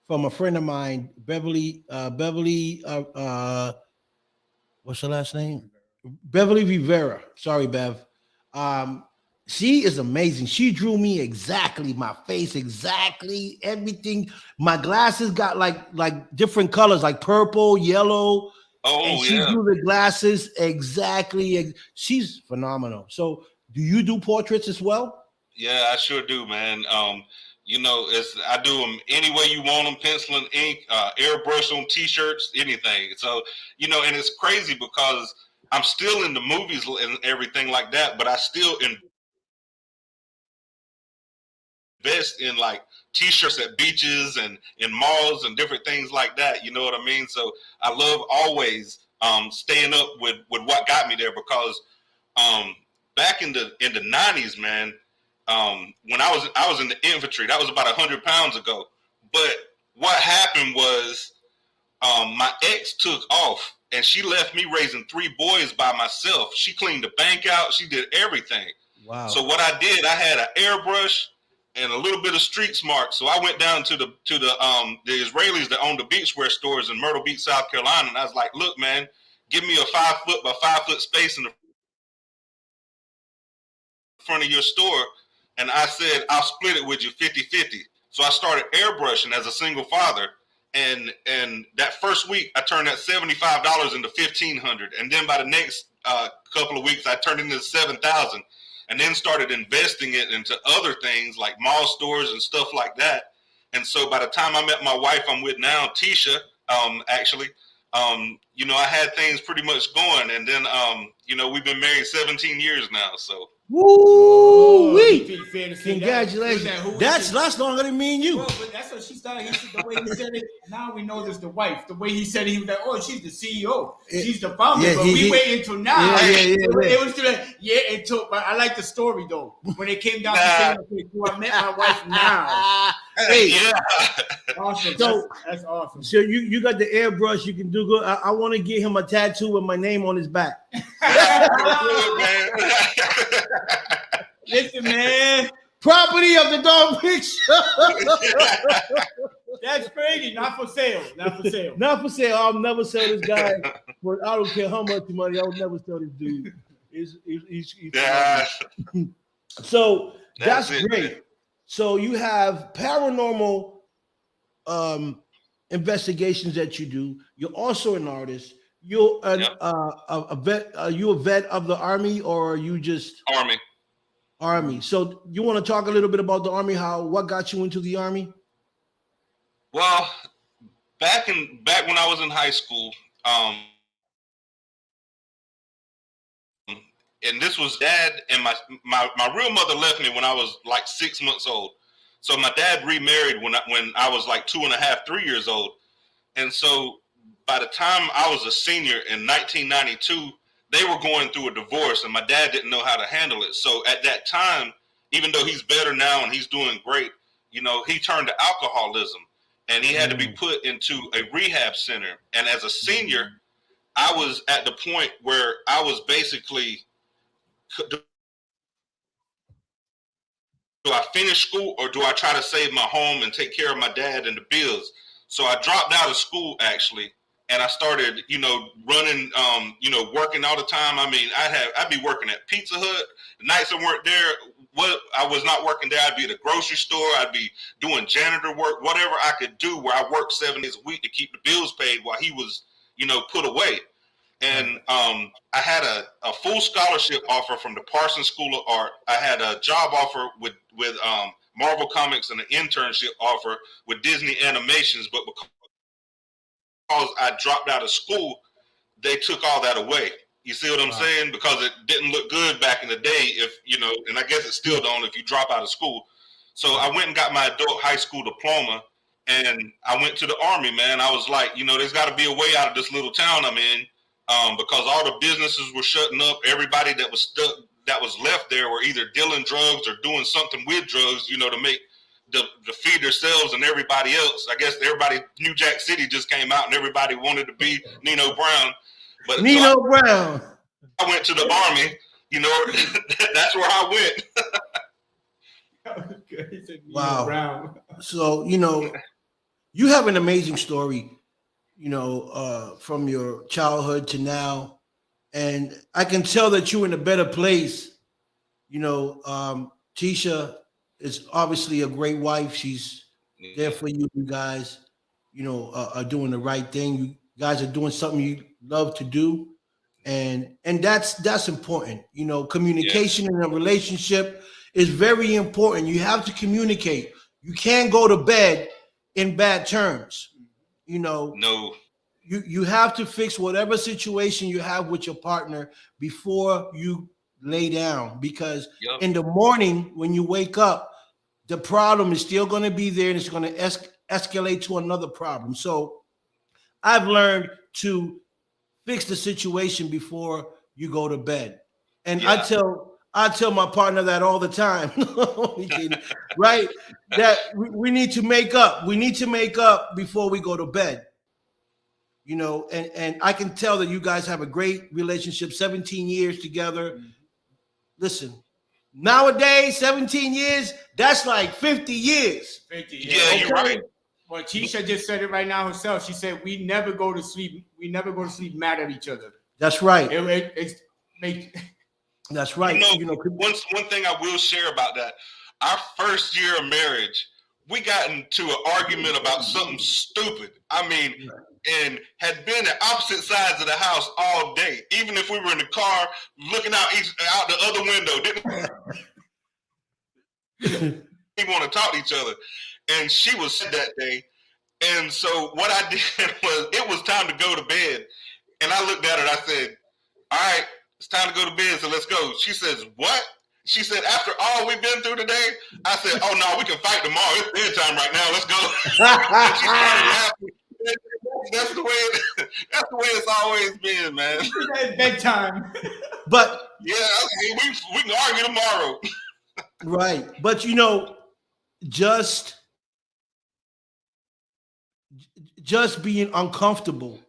from a friend of mine, Beverly, what's her last name? Beverly Rivera. Sorry, Bev. She is amazing. She drew me exactly my face, exactly everything. My glasses got like different colors, like purple, yellow. Oh, and she drew the glasses exactly. She's phenomenal. So, do you do portraits as well? Yeah, I sure do, man. I do them any way you want them: pencil and ink, airbrush on T-shirts, anything. So, and it's crazy because I'm still in the movies and everything like that, but I still invest in like T-shirts at beaches and in malls and different things like that. You know what I mean? So I love always staying up with what got me there, because back in the 90s, man, when I was in the infantry, that was about 100 pounds ago. But what happened was my ex took off and she left me raising 3 boys by myself. She cleaned the bank out. She did everything. Wow. So what I did, I had an airbrush and a little bit of street smart. So I went down to the Israelis that own the beachwear stores in Myrtle Beach, South Carolina, and I was like, "Look, man, give me a 5 foot by 5 foot space in the front of your store." And I said, "I'll split it with you 50-50." So I started airbrushing as a single father. And that first week, I turned that $75 into $1,500. And then by the next couple of weeks, I turned it into $7,000. And then started investing it into other things like mall stores and stuff like that. And so by the time I met my wife I'm with now, Tisha, I had things pretty much going. And then, we've been married 17 years now. So. Woo! Congratulations. That's longer than me and you. Well, but that's what she started. The way he said it. Now we know this the wife. The way he said it, he was like, "Oh, she's the CEO. She's the founder." Yeah, but we wait until now. It was until I like the story though. When it came down to saying, "Okay, I met my wife now." Hey, Awesome. So that's awesome. So you got the airbrush. You can do good. I want to get him a tattoo with my name on his back. Listen, man. Property of the Dog Picture. That's crazy. Not for sale. Not for sale. Not for sale. I'll never sell this guy. But I don't care how much money. I will never sell this dude. He's So that's great. So you have paranormal investigations that you do. You're also an artist. You're a vet. Are you a vet of the Army, or are you just Army? So you want to talk a little bit about the Army? What got you into the Army? Well, back when I was in high school, and this was Dad and my real mother left me when I was like 6 months old. So my dad remarried when I was like 2.5, 3 years old. And so by the time I was a senior in 1992, they were going through a divorce and my dad didn't know how to handle it. So at that time, even though he's better now and he's doing great, he turned to alcoholism and he had to be put into a rehab center. And as a senior, I was at the point where I was basically, do I finish school or do I try to save my home and take care of my dad and the bills? So I dropped out of school actually, and I started, running, working all the time. I mean, I'd be working at Pizza Hut. The nights I weren't there, I was not working there. I'd be at a grocery store. I'd be doing janitor work, whatever I could do where I worked 7 days a week to keep the bills paid while he was, put away. And I had a full scholarship offer from the Parsons School of Art. I had a job offer with Marvel Comics and an internship offer with Disney Animations, but because I dropped out of school, they took all that away. You see what I'm saying? Because it didn't look good back in the day, and I guess it still don't if you drop out of school. So I went and got my adult high school diploma, and I went to the Army, man. I was like, there's got to be a way out of this little town I'm in. Because all the businesses were shutting up. Everybody that was stuck that was left there were either dealing drugs or doing something with drugs, you know, to make to feed themselves and everybody else. I guess everybody, New Jack City just came out and everybody wanted to be Nino Brown. But Nino Brown. I went to the Army, you know, that's where I went. Wow. Brown. So, you know, you have an amazing story, you know, from your childhood to now. And I can tell that you're in a better place. You know, Tisha is obviously a great wife. She's there for you. You guys, you know, are doing the right thing. You guys are doing something you love to do. And that's important. You know, communication in a relationship is very important. You have to communicate. You can't go to bed in bad terms. You know, No. You have to fix whatever situation you have with your partner before you lay down, because in the morning when you wake up, the problem is still going to be there and it's going to escalate to another problem. So I've learned to fix the situation before you go to bed. And I tell my partner that all the time, right? That we need to make up. We need to make up before we go to bed. You know, and I can tell that you guys have a great relationship, 17 years together. Mm-hmm. Listen, nowadays, 17 years, that's like 50 years. 50 years. Yeah, you're right. Well, Tisha just said it right now herself. She said, we never go to sleep. We never go to sleep mad at each other. That's right. That's right. You know, one thing I will share about that, our first year of marriage, we got into an argument about something stupid. I mean, and had been at opposite sides of the house all day. Even if we were in the car looking out the other window, didn't we want to talk to each other. And she was sick that day. And so what I did was, it was time to go to bed. And I looked at her and I said, all right, it's time to go to bed, so let's go. She says, what? She said, after all we've been through today? I said, oh, no, we can fight tomorrow. It's bedtime right now. Let's go. And she started laughing. That's the way it's always been, man. It's bedtime. But yeah, we can argue tomorrow. Right. But you know, just being uncomfortable,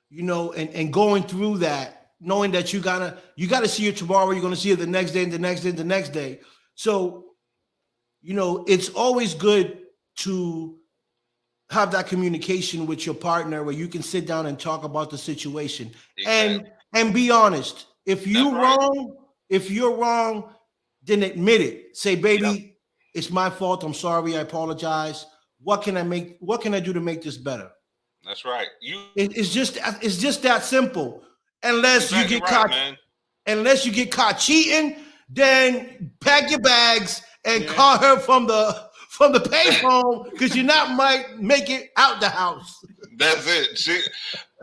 you know, and going through that, knowing that you gotta see her tomorrow, you're gonna see her the next day and the next day and the next day. So, you know, it's always good to have that communication with your partner where you can sit down and talk about the situation. Exactly. and be honest. If you're wrong, then admit it. Say, baby, it's my fault. I'm sorry. I apologize. What can I do to make this better? That's right. It's just that simple. Unless you get caught, man. Unless you get caught cheating, then pack your bags and call her from the payphone, because you might make it out the house. That's it.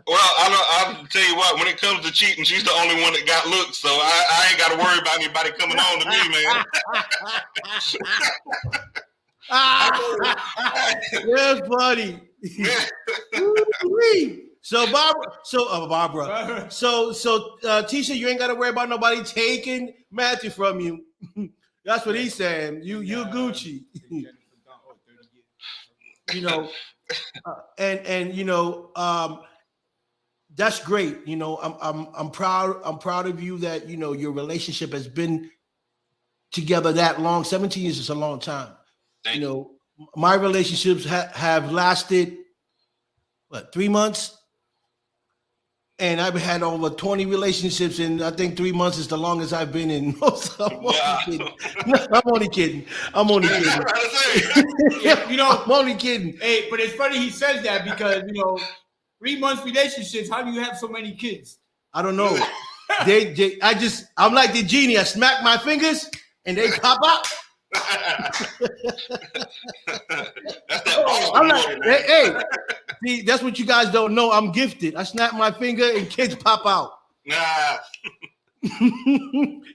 I'll tell you what, when it comes to cheating, she's the only one that got looks, so I ain't got to worry about anybody coming on to me, man. That's funny. So Barbara, so Tisha, you ain't got to worry about nobody taking Matthew from you. That's what he's saying. You Gucci. You know, and you know, that's great. You know, I'm proud of you that, you know, your relationship has been together that long. 17 years is a long time. You know, my relationships have lasted 3 months, and I've had over 20 relationships, and I think 3 months is the longest I've been in. I'm only kidding. You know, I'm only kidding. Hey, but it's funny he says that, because, you know, 3 months relationships, how do you have so many kids? I don't know. I'm like the genie. I smack my fingers and they pop out. I'm like, hey, see, that's what you guys don't know. I'm gifted. I snap my finger and kids pop out. Nah.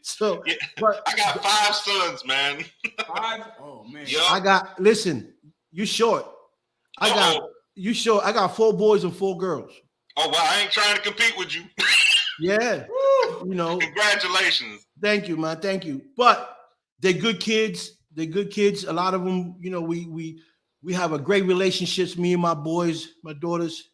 So, but I got 5 sons, man. 5? Oh man. Yep. Listen, you short. You short. I got 4 boys and 4 girls. Oh well, I ain't trying to compete with you. Yeah. You know, Congratulations. thank you, man. Thank you. But they're good kids. They're good kids. A lot of them, you know, we have a great relationships. Me and my boys, my daughters.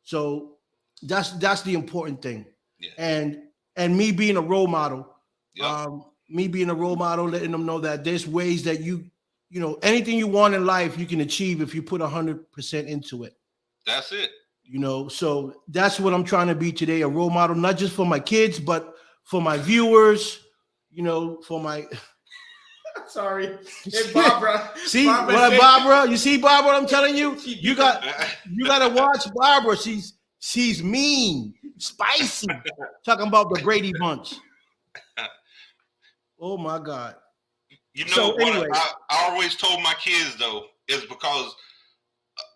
So that's the important thing. Yeah. And me being a role model. Yep. Me being a role model, letting them know that there's ways that you know, anything you want in life, you can achieve if you put 100% into it. That's it. You know, so that's what I'm trying to be today, a role model, not just for my kids, but for my viewers, you know, for my Sorry. Hey, Barbara. see Barbara what said- Barbara, you see Barbara, I'm telling you, you gotta watch Barbara. She's mean, spicy, talking about the Brady Bunch. Oh my God. You know So what anyway. I always told my kids though is because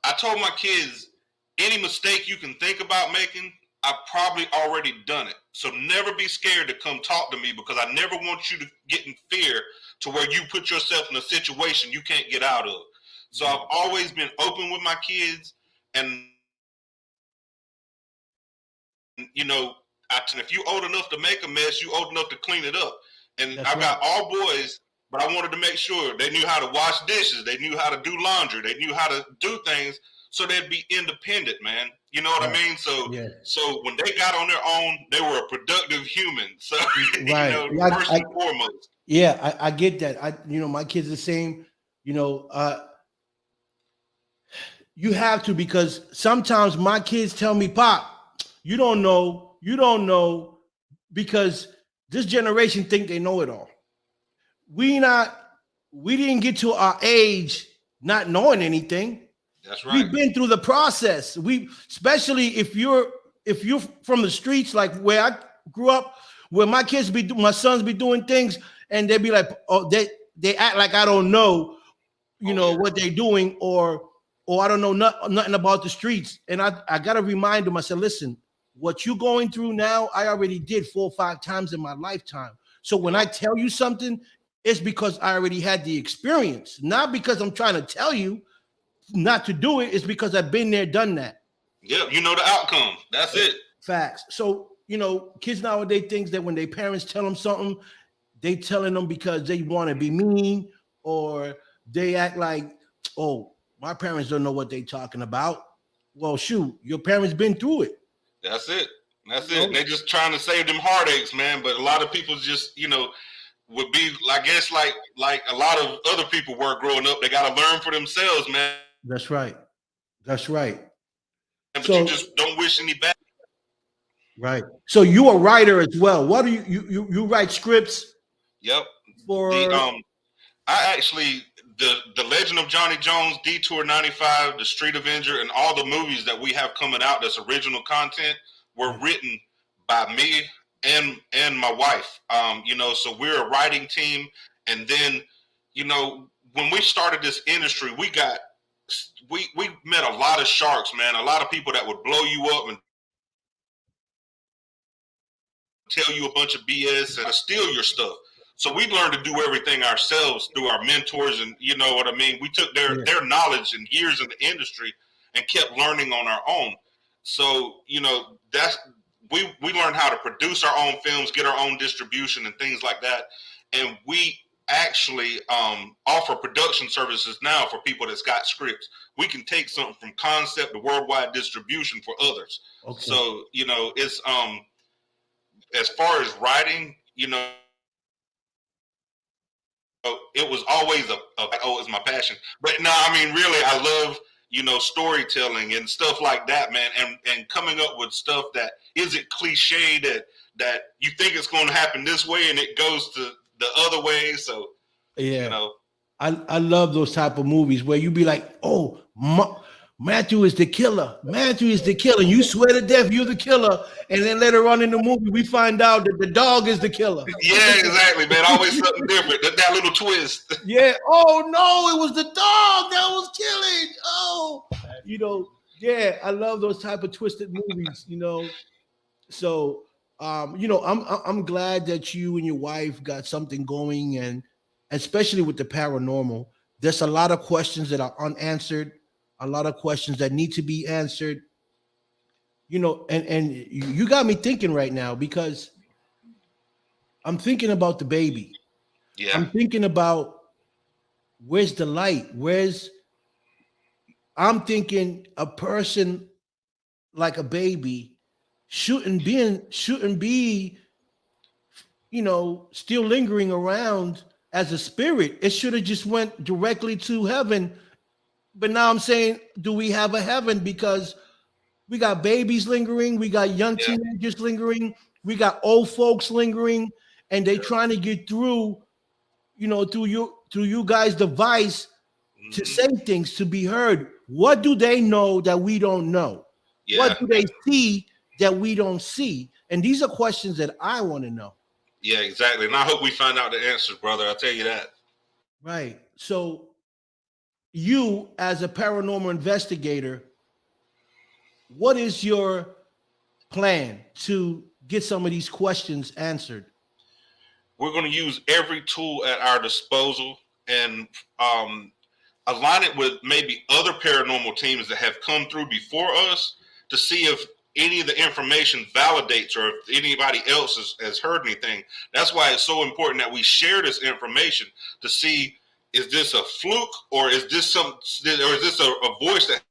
I told my kids any mistake you can think about making, I've probably already done it. So never be scared to come talk to me because I never want you to get in fear to where you put yourself in a situation you can't get out of. So I've always been open with my kids, and you know, if you old enough to make a mess, you old enough to clean it up. And That's I've got right. all boys, but I wanted to make sure they knew how to wash dishes, they knew how to do laundry, they knew how to do things so they'd be independent, man. You know what I mean? So Yeah. so when they got on their own, they were a productive human. So Right. you know, Yeah, first and foremost. Yeah, I get that. You know, my kids are the same. You know, you have to, because sometimes my kids tell me, "Pop, you don't know," because this generation think they know it all. We didn't get to our age not knowing anything. That's right. We've been through the process. Especially if you're from the streets, like where I grew up, where my sons be doing things, and they be like, oh, they act like I don't know, what they're doing, or I don't know nothing about the streets. And I gotta remind them. I said, listen, what you're going through now, I already did 4 or 5 times in my lifetime. So when I tell you something, it's because I already had the experience, not because I'm trying to tell you not to do it. It's because I've been there, done that. Yeah, you know the outcome. That's it. Facts. So, kids nowadays think that when their parents tell them something, they telling them because they want to be mean, or they act like, oh, my parents don't know what they talking about. Well, shoot, your parents been through it. That's it. That's it. They're just trying to save them heartaches, man. But a lot of people just, would be, I guess, like a lot of other people were growing up. They got to learn for themselves, man. That's right. That's right. But you just don't wish any bad. Right. So you a writer as well. What do you write scripts? Yep. For I actually the Legend of Johnny Jones, Detour 95, The Street Avenger, and all the movies that we have coming out that's original content were written by me and my wife. So we're a writing team. And then, when we started this industry, we met a lot of sharks, man. A lot of people that would blow you up and tell you a bunch of BS and steal your stuff. So we learned to do everything ourselves through our mentors, and you know what I mean? We took their knowledge and years in the industry and kept learning on our own. So, that's we learned how to produce our own films, get our own distribution and things like that. And we actually offer production services now for people that's got scripts. We can take something from concept to worldwide distribution for others. Okay. So, it's as far as writing, it was always it's my passion. But no, I mean, really, I love, storytelling and stuff like that, man. And coming up with stuff that isn't cliche, that you think it's going to happen this way and it goes to the other way. So, I love those type of movies where you be like, oh, Matthew is the killer. Matthew is the killer. You swear to death you're the killer. And then later on in the movie, we find out that the dog is the killer. Yeah, exactly, man. Always something different. That little twist. Yeah. Oh, no, it was the dog that was killing. Oh, I love those type of twisted movies, So, I'm glad that you and your wife got something going, and especially with the paranormal. There's a lot of questions that are unanswered. A lot of questions that need to be answered, and you got me thinking right now, because I'm thinking about the baby. Yeah. I'm thinking about where's the light? I'm thinking a person like a baby shouldn't be, still lingering around as a spirit. It should have just went directly to heaven. But now I'm saying, do we have a heaven? Because we got babies lingering, we got young Yeah. teenagers lingering, we got old folks lingering, and they trying to get through, through you guys' device to Mhm. say things, to be heard. What do they know that we don't know? Yeah. What do they see that we don't see? And these are questions that I want to know. Yeah, exactly. And I hope we find out the answers, brother. I'll tell you that. Right. So you, as a paranormal investigator, what is your plan to get some of these questions answered? We're going to use every tool at our disposal and align it with maybe other paranormal teams that have come through before us to see if any of the information validates or if anybody else has heard anything. That's why it's so important that we share this information to see, is this a fluke or is this a voice that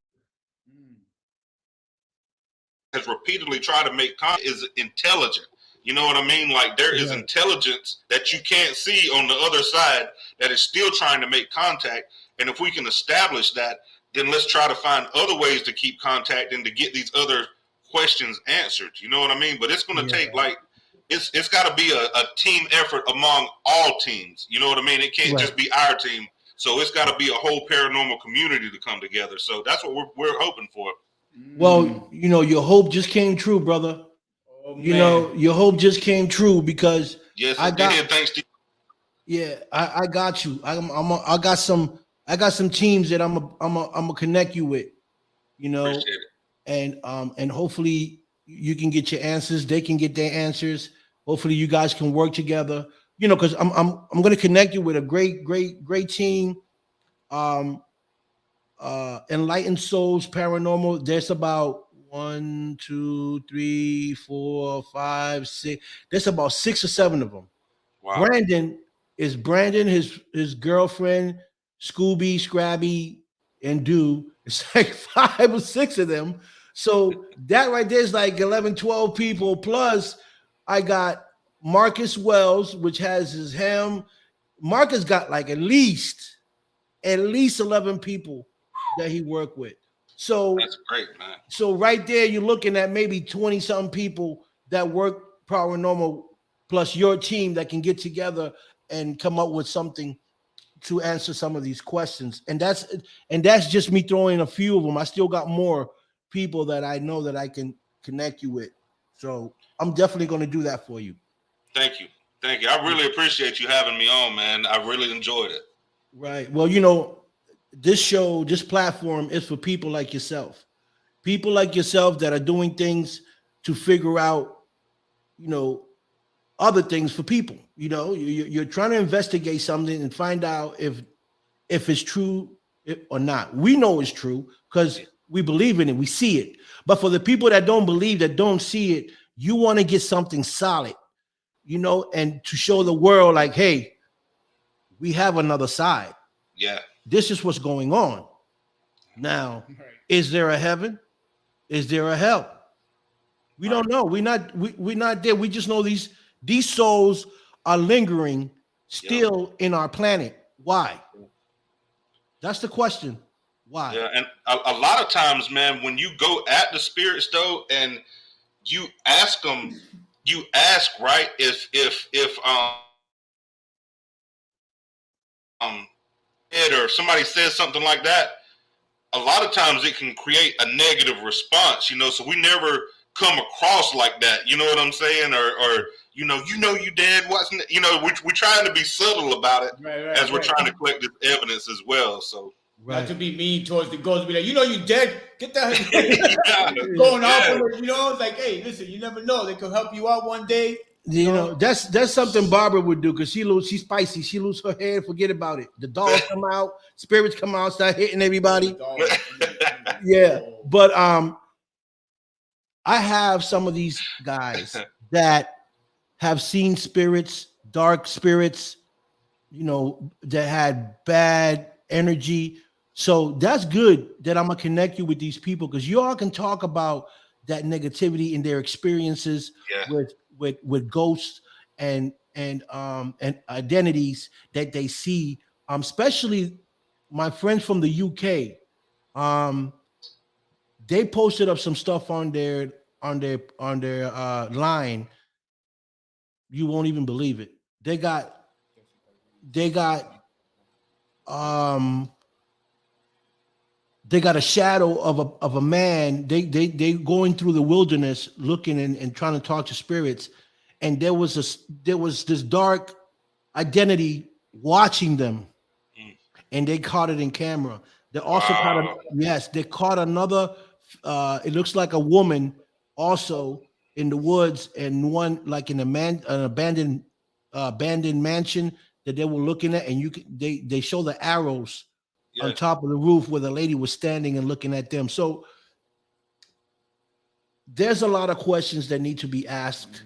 has repeatedly tried to make contact, is intelligent. You know what I mean? Like there is intelligence that you can't see on the other side that is still trying to make contact. And if we can establish that, then let's try to find other ways to keep contact and to get these other questions answered. You know what I mean? But it's going to take it's got to be a team effort among all teams. You know what I mean? It can't just be our team. So it's got to be a whole paranormal community to come together. So that's what we're hoping for. Well, your hope just came true, brother. Oh, Your hope just came true because yes, I got. Thanks to I got you. I got some teams that I'm gonna connect you with. Appreciate it. And hopefully you can get your answers. They can get their answers. Hopefully you guys can work together. Because I'm gonna connect you with a great team. Enlightened Souls Paranormal. There's about 1, 2, 3, 4, 5, 6. There's about 6 or 7 of them. Wow. Brandon, his girlfriend, Scooby, Scrabby, and Do. It's like 5 or 6 of them. So that right there is like 11, 12 people. Plus, I got Marcus Wells, which has his ham. Marcus got like at least 11 people that he worked with. So that's great, man. So right there, you're looking at maybe 20-something people that work paranormal, plus your team that can get together and come up with something to answer some of these questions. And that's just me throwing a few of them. I still got more people that I know that I can connect you with. So I'm definitely going to do that for you. Thank you. I really appreciate you having me on, man. I really enjoyed it. Right. Well, this platform is for people like yourself. People like yourself that are doing things to figure out, other things for people. You're trying to investigate something and find out if it's true or not. We know it's true because we believe in it. We see it. But for the people that don't believe, that don't see it, you want to get something solid, and to show the world like, hey, we have another side. Yeah. This is what's going on. Now, is there a heaven? Is there a hell? We don't know. We're not there. We just know these souls are lingering still in our planet. Why? That's the question. Why? Yeah, and a lot of times, man, when you go at the spirits though, and you ask them, right, if or somebody says something like that, a lot of times it can create a negative response, so we never come across like that, you know what I'm saying? Or you dead, watching we're trying to be subtle about it as we're trying to collect this evidence as well. So not to be mean towards the ghost, be like, you dead, get that going off. It's like, hey, listen, you never know, they could help you out one day. That's something Barbara would do because she's spicy. She lose her hair, forget about it. The dolls come out, spirits come out, start hitting everybody. Yeah, but I have some of these guys that have seen spirits, dark spirits, that had bad energy. So that's good that I'm gonna connect you with these people because you all can talk about that negativity in their experiences Yeah. with ghosts and identities that they see. Especially my friends from the UK. They posted up some stuff on their line. You won't even believe it. They got um they got a shadow of a man. They going through the wilderness looking and trying to talk to spirits, and there was this dark identity watching them, and they caught it in camera. They also Wow. they caught another. It looks like a woman also in the woods, and one like in an abandoned mansion that they were looking at, and they show the arrows on Yes. top of the roof where the lady was standing and looking at them. So there's a lot of questions that need to be asked,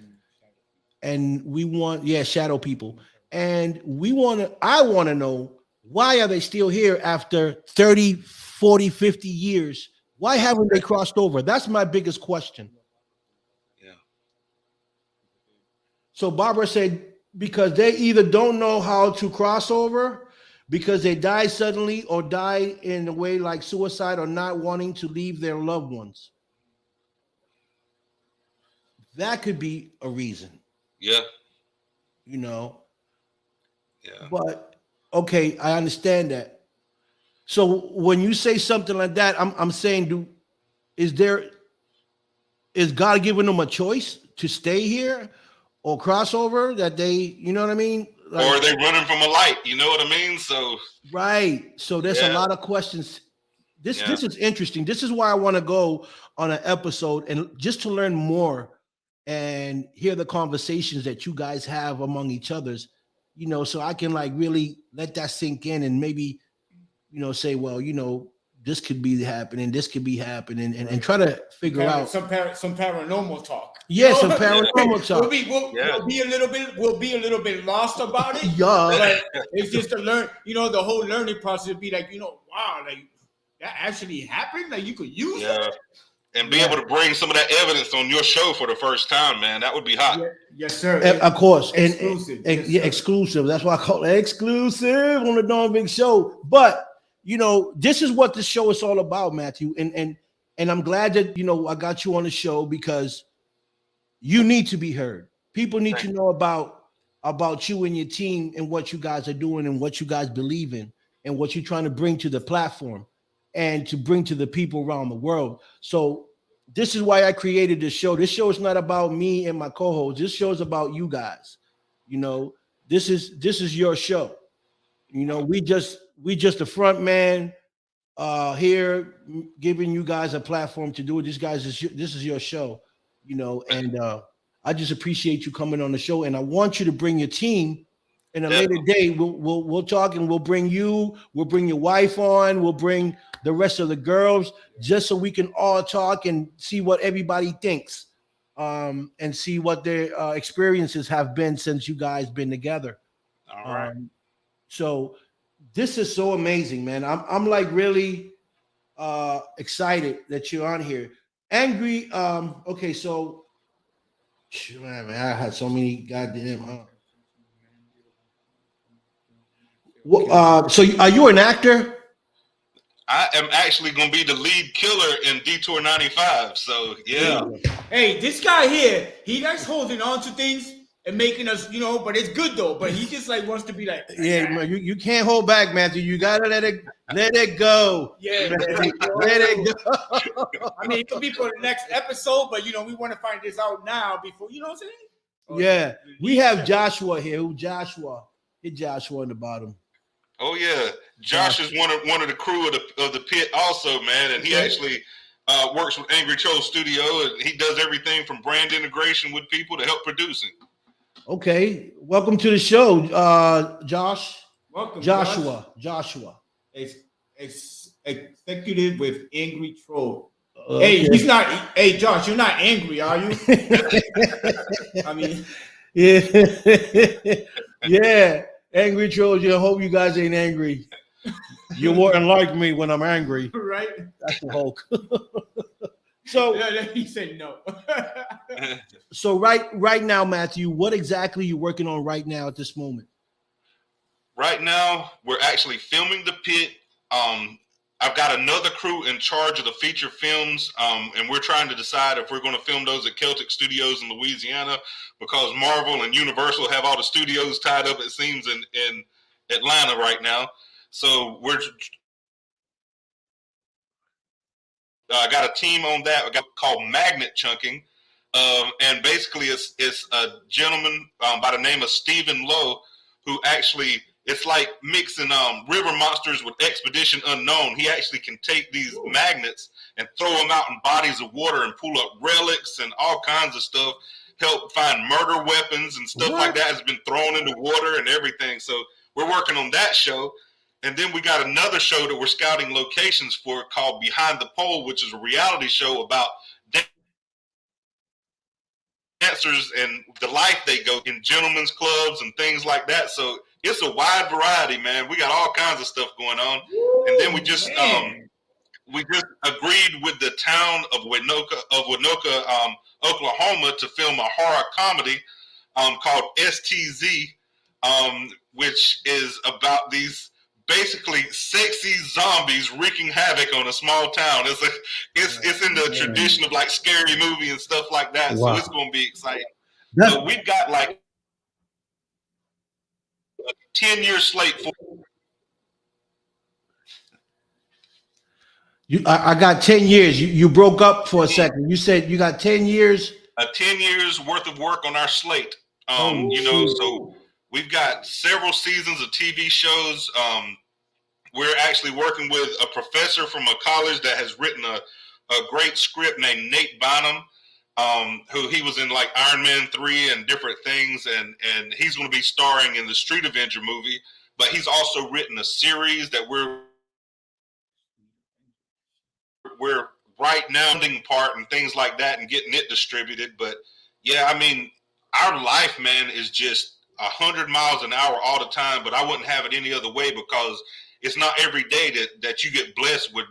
and we want shadow people, and I want to know, why are they still here after 30, 40, 50 years? Why haven't they crossed over? That's my biggest question. Yeah. So Barbara said because they either don't know how to cross over, because they die suddenly, or die in a way like suicide, or not wanting to leave their loved ones. That could be a reason, Yeah. Yeah. But Okay, I understand that. So when you say something like that, I'm saying, is God giving them a choice to stay here or crossover, that they, you know what I mean? or are they running from a light? You know what I mean? So Right. So there's a lot of questions. This is interesting. This is why I want to go on an episode and just to learn more and hear the conversations that you guys have among each others, so I can like really let that sink in and maybe, say, well, this could be happening, this could be happening, and try to figure out some paranormal talk. some paranormal talk. We'll be a little bit lost about it. Yeah. But it's just to learn, the whole learning process would be like, wow, like that actually happened. Like you could use it. And be able to bring some of that evidence on your show for the first time, man. That would be hot. Yes, sir. Of course. Exclusive. Exclusive. That's why I call it exclusive on the Don Big Show. But this is what the show is all about, Matthew. And I'm glad that I got you on the show, because you need to be heard. People need to know about you and your team and what you guys are doing and what you guys believe in and what you're trying to bring to the platform and to bring to the people around the world. So this is why I created this show. This show is not about me and my co-host. This show is about you guys. This is your show. We just the front man here, giving you guys a platform to do it. This is your show, and I just appreciate you coming on the show, and I want you to bring your team. In a later day, we'll talk, and we'll bring your wife on. We'll bring the rest of the girls, just so we can all talk and see what everybody thinks, and see what their experiences have been since you guys been together. All right. So this is so amazing, man. I'm like really excited that you're on here. Angry. Okay, so man, I had so many goddamn. So are you an actor? I am actually going to be the lead killer in Detour 95. So, yeah. Hey, this guy here, he likes holding on to things and making us, but it's good though. But he just like wants to be like, man, you can't hold back, Matthew. You gotta let it go. Yeah, let it go. I mean, it could be for the next episode, but we want to find this out now before, you know what I'm saying? Yeah, we have Joshua here. Hit Joshua in the bottom. Oh yeah, Josh is one of the crew of the pit also, man, and he actually works with Angry Troll Studio, and he does everything from brand integration with people to help producing. Okay, welcome to the show, Josh. Welcome, Joshua. Executive with Angry Troll. Hey, he's not. Hey, Josh, you're not angry, are you? I mean, Yeah. Yeah. Angry trolls. I hope you guys ain't angry. You wouldn't like me when I'm angry. Right? That's the Hulk. So He said no. so right now, Matthew, what exactly are you working on right now at this moment? Right now, we're actually filming the pit. I've got another crew in charge of the feature films, and we're trying to decide if we're going to film those at Celtic Studios in Louisiana, because Marvel and Universal have all the studios tied up, it seems, in Atlanta right now. So we're got a team on that. We got called Magnet Chunking, and basically it's a gentleman by the name of Stephen Lowe, who actually, it's like mixing river monsters with Expedition Unknown. He actually can take these magnets and throw them out in bodies of water and pull up relics and all kinds of stuff. Help find murder weapons and stuff like that has been thrown into water and everything. So we're working on that show. And then we got another show that we're scouting locations for called Behind the Pole, which is a reality show about dancers and the life they go in gentlemen's clubs and things like that. So it's a wide variety, man. We got all kinds of stuff going on. And then we just agreed with the town of Winoka, Oklahoma, to film a horror comedy called STZ, which is about these basically sexy zombies wreaking havoc on a small town. It's in the tradition of like Scary Movie and stuff like that. Wow. So it's going to be exciting. So we've got like a 10-year slate for. I got 10 years. You broke up for a second. You said you got 10 years. 10 years worth of work on our slate. So we've got several seasons of TV shows. We're actually working with a professor from a college that has written a great script named Nate Bonham, who he was in like Iron Man 3 and different things, and he's going to be starring in the Street Avenger movie. But he's also written a series that we're right now doing part and things like that and getting it distributed. But yeah, I mean, our life, man, is just 100 miles an hour all the time, but I wouldn't have it any other way, because it's not every day that you get blessed with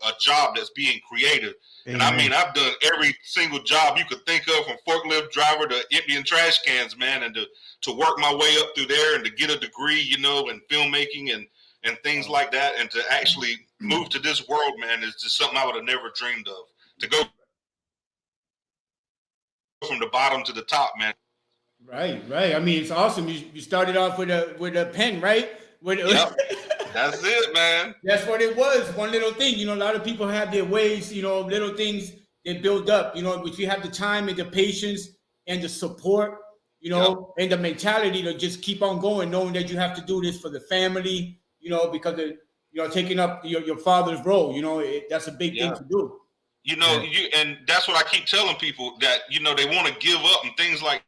a job that's being creative. Amen. And I mean, I've done every single job you could think of, from forklift driver to emptying trash cans, man, and to work my way up through there and to get a degree, in filmmaking and things like that, and to actually move to this world, man, is just something I would have never dreamed of. To go from the bottom to the top, man. Right. I mean, it's awesome. You started off with a pen, right? Yep. That's it, man. That's what it was. One little thing. A lot of people have their ways, little things that build up, if you have the time and the patience and the support, and the mentality to just keep on going, knowing that you have to do this for the family, because of, taking up your father's role, that's a big thing to do. And that's what I keep telling people, that, they want to give up and things like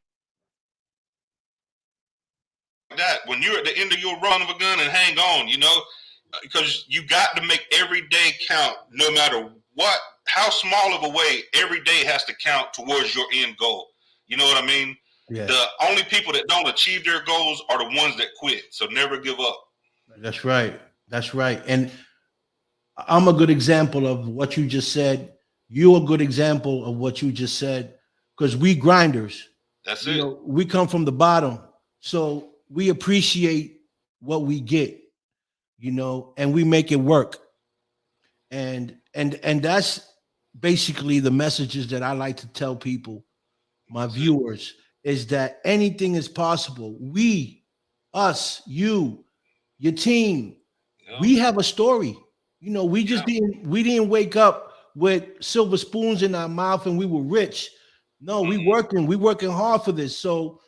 that. When you're at the end of your run of a gun, and hang on, because you got to make every day count, no matter how small of a way. Every day has to count towards your end goal. You know what I mean? Yeah. The only people that don't achieve their goals are the ones that quit. So never give up. That's right. And I'm a good example of what you just said. You're a good example of what you just said, because we grinders. That's it. We come from the bottom. So we appreciate what we get, and we make it work. And that's basically the messages that I like to tell people, my viewers, is that anything is possible. We, us, you, your team, we have a story. We just didn't wake up with silver spoons in our mouth and we were rich. No, we working hard for this. So,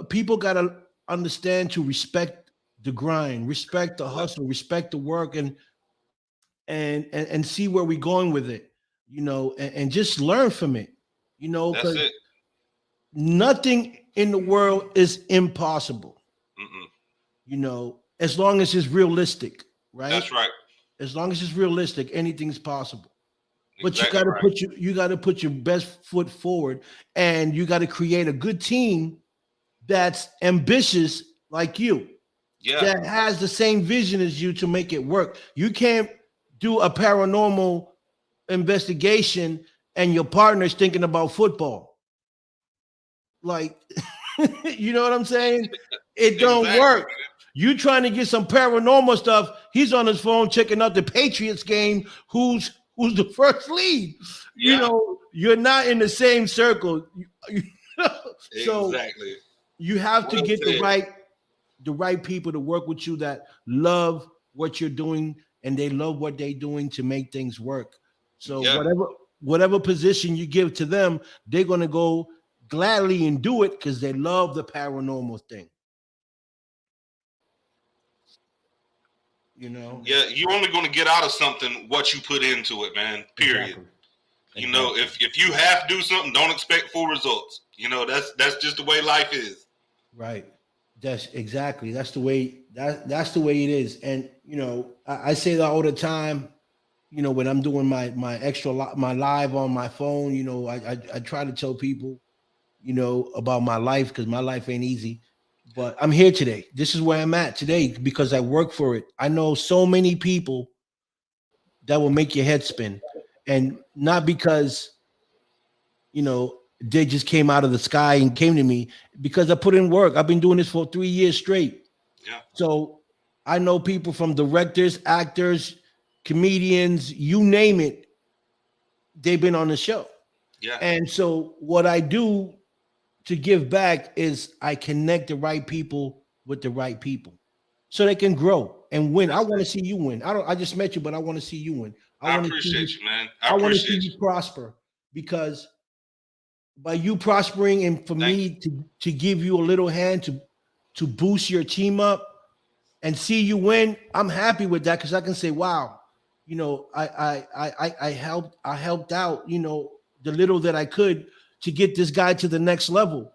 people got to understand to respect the grind, respect the hustle, respect the work, and see where we're going with it, and just learn from it, That's it. Nothing in the world is impossible. As long as it's realistic, right? That's right. As long as it's realistic, anything's possible. but you Exactly got to right. put your best foot forward, and you got to create a good team that's ambitious like you, Yeah. that has the same vision as you to make it work. You can't do a paranormal investigation and your partner's thinking about football. Like, you know what I'm saying? It don't Exactly. work. You trying to get some paranormal stuff. He's on his phone checking out the Patriots game. Who's the first lead? You Yeah. know, you're not in the same circle. So Exactly. you have to Well get said. the right people to work with you that love what you're doing and they love what they're doing to make things work. So Yeah. whatever position you give to them, they're gonna go gladly and do it because they love the paranormal thing. You know? Yeah. You're only going to get out of something what you put into it, man. Period. Exactly. You know, if you have to do something, don't expect full results. You know, that's just the way life is. Right. That's exactly that's the way that's the way it is. And you know, I say that all the time. You know, when I'm doing my extra my live on my phone, you know, I try to tell people, you know, about my life because my life ain't easy. But I'm here today. This is where I'm at today because I work for it. I know so many people that will make your head spin, and not because you know they just came out of the sky and came to me because I put in work. I've been doing this for 3 years straight. Yeah. So I know people from directors, actors, comedians, you name it, they've been on the show. Yeah. And so what I do to give back is I connect the right people with the right people so they can grow and win. I That's want to it. see you win. I just met you, but I want to see you win. I I want to see you, appreciate you, man. I I want to see appreciate you you. prosper because by you prospering and for Thank you. me to give you a little hand to boost your team up and see you win, I'm happy with that because I can say, wow, you know, I helped out, you know, the little that I could to get this guy to the next level.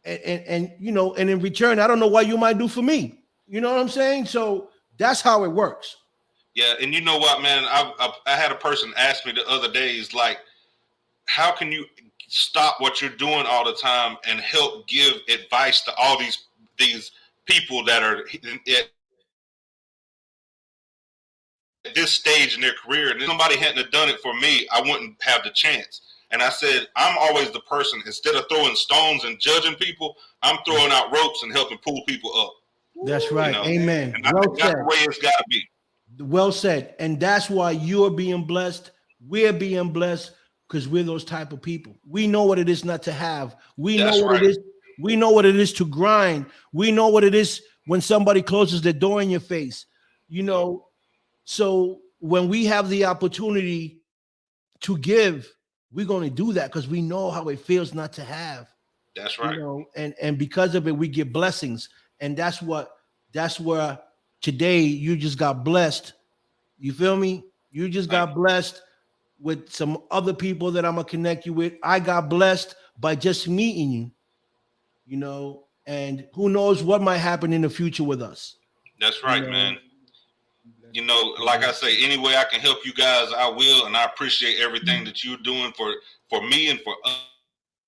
And you know, and in return, I don't know what you might do for me. You know what I'm saying? So that's how it works. Yeah, and you know what, man? I had a person ask me the other day, is like, how can you stop what you're doing all the time and help give advice to all these people that are at this stage in their career? And if somebody hadn't have done it for me, I wouldn't have the chance. And I said, I'm always the person, instead of throwing stones and judging people, I'm throwing out ropes and helping pull people up. That's You right. know, Amen. and I Well think that's said. the way it's got to be. Well said. And that's why you're being blessed. We're being blessed because we're those type of people. We know what it is not to have. We know That's what it right. is. We know what it is to grind. We know what it is when somebody closes the door in your face. You know, so when we have the opportunity to give, we're going to do that because we know how it feels not to have. That's You right. know, and because of it, we get blessings. And that's where today you just got blessed. You feel me? You just Thank got blessed with some other people that I'm gonna connect you with. I got blessed by just meeting you, you know, and who knows what might happen in the future with us. That's You right, know, man. You know, like I say, any way I can help you guys, I will, and I appreciate everything that you're doing for me and for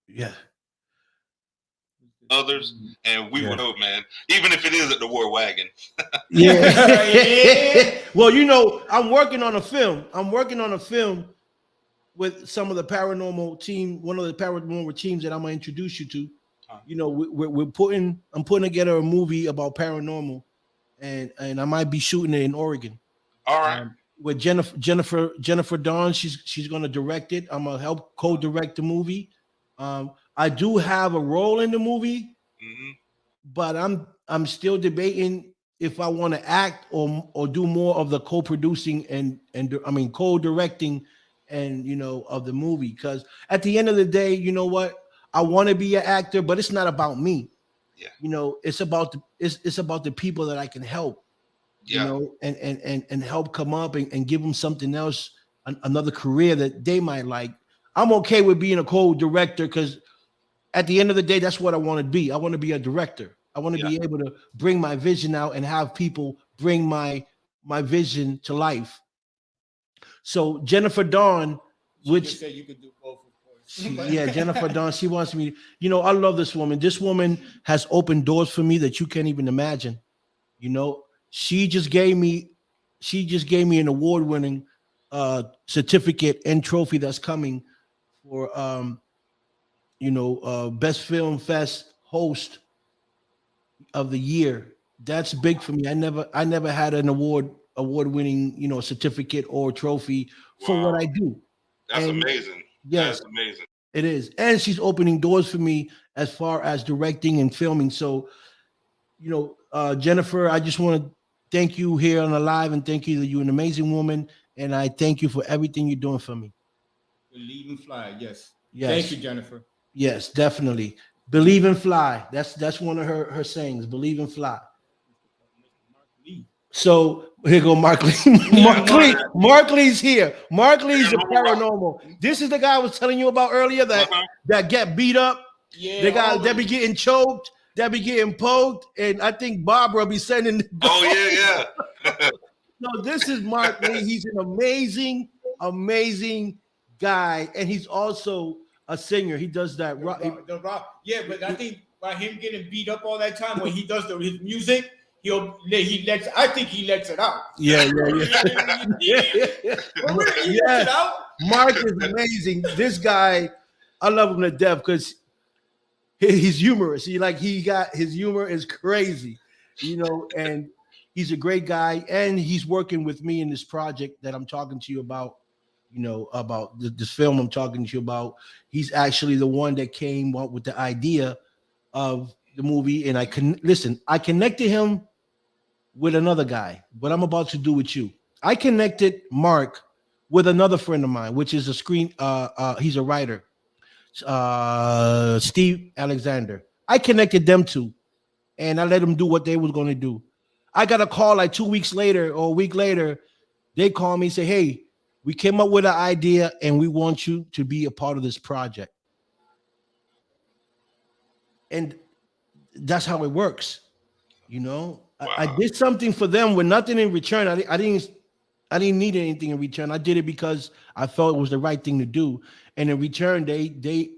yeah, others. And we yeah. would know, man, even if it is at the War Wagon. Yeah. Well, you know, I'm working on a film. I'm working on a film with some of the paranormal team, one of the paranormal teams that I'm gonna introduce you to. You know, I'm putting together a movie about paranormal, and I might be shooting it in Oregon. All right. With Jennifer Dawn. She's gonna direct it. I'm gonna help co-direct the movie. I do have a role in the movie, Mm-hmm. but I'm still debating if I want to act or do more of the co-producing and I mean co-directing and you know of the movie. Because at the end of the day, you know what? I want to be an actor, but it's not about me. Yeah. You know, it's about it's about the people that I can help. You Yeah. know, and help come up and give them something else, another career that they might like. I'm okay with being a co-director because at the end of the day, that's what I want to be. I want to be a director. I want to Yeah. be able to bring my vision out and have people bring my vision to life. So Jennifer Dawn, She just said you could do both, of course. Yeah, Jennifer Dawn, she wants me. You know, I love this woman. This woman has opened doors for me that you can't even imagine. You know, she just gave me an award-winning certificate and trophy that's coming for best film fest host of the year. That's big for me. I never had an award-winning, certificate or trophy for what I do. That's amazing. Yes, that's amazing. It is. And she's opening doors for me as far as directing and filming. So, Jennifer, I just want to thank you here on the live and thank you that you're an amazing woman. And I thank you for everything you're doing for me. Believe and fly. Yes. Yes. Thank you, Jennifer. Yes, definitely. Believe and fly. That's one of her sayings. Believe and fly. So here go Mark Lee. Mark Lee's here. Mark Lee's a paranormal. This is the guy I was telling you about earlier that get beat up. Yeah, the guy that be getting choked, that be getting poked, and I think Barbara be sending. Oh yeah. No, this is Mark Lee. He's an amazing guy, and he's also a singer. He does that rock. Yeah, but I think by him getting beat up all that time, when he does his music, he lets it out. Yeah. He lets it out. Mark is amazing. This guy, I love him to death because he's humorous. His humor is crazy, and he's a great guy. And he's working with me in this project that I'm talking to you about. About this film I'm talking to you about. He's actually the one that came up with the idea of the movie, and I connected him with another guy. What I'm about to do with you, I connected Mark with another friend of mine, which is he's a writer, Steve Alexander. I connected them two, and I let them do what they was going to do. I got a call like 2 weeks later or a week later. They call me and say, "Hey, we came up with an idea, and we want you to be a part of this project." And that's how it works, Wow. I did something for them with nothing in return. I didn't need anything in return. I did it because I felt it was the right thing to do. And in return, they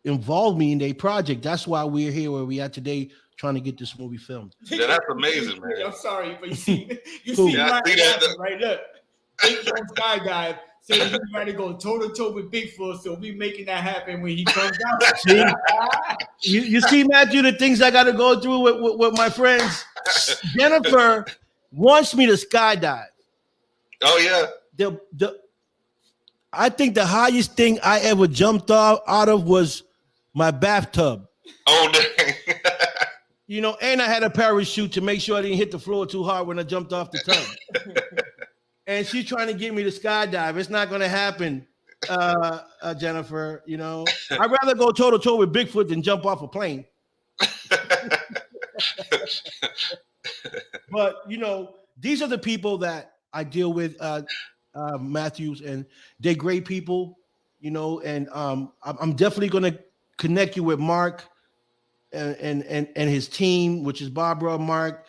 involved me in their project. That's why we're here where we are today, trying to get this movie filmed. Yeah, that's amazing, man. I'm sorry, but you see that right? Look, Big Joe Skydive said he's ready to go toe-to-toe with Bigfoot, so we making that happen when he comes out. See? You see, Matthew, the things I got to go through with my friends. Jennifer wants me to skydive. Oh yeah. I think the highest thing I ever jumped out of was my bathtub. Oh dang. And I had a parachute to make sure I didn't hit the floor too hard when I jumped off the tub. And she's trying to get me to skydive. It's not going to happen, Jennifer. I'd rather go toe-to-toe with Bigfoot than jump off a plane. But, these are the people that I deal with, Matthews, and they're great people, and I'm definitely going to connect you with Mark and his team, which is Barbara, Mark,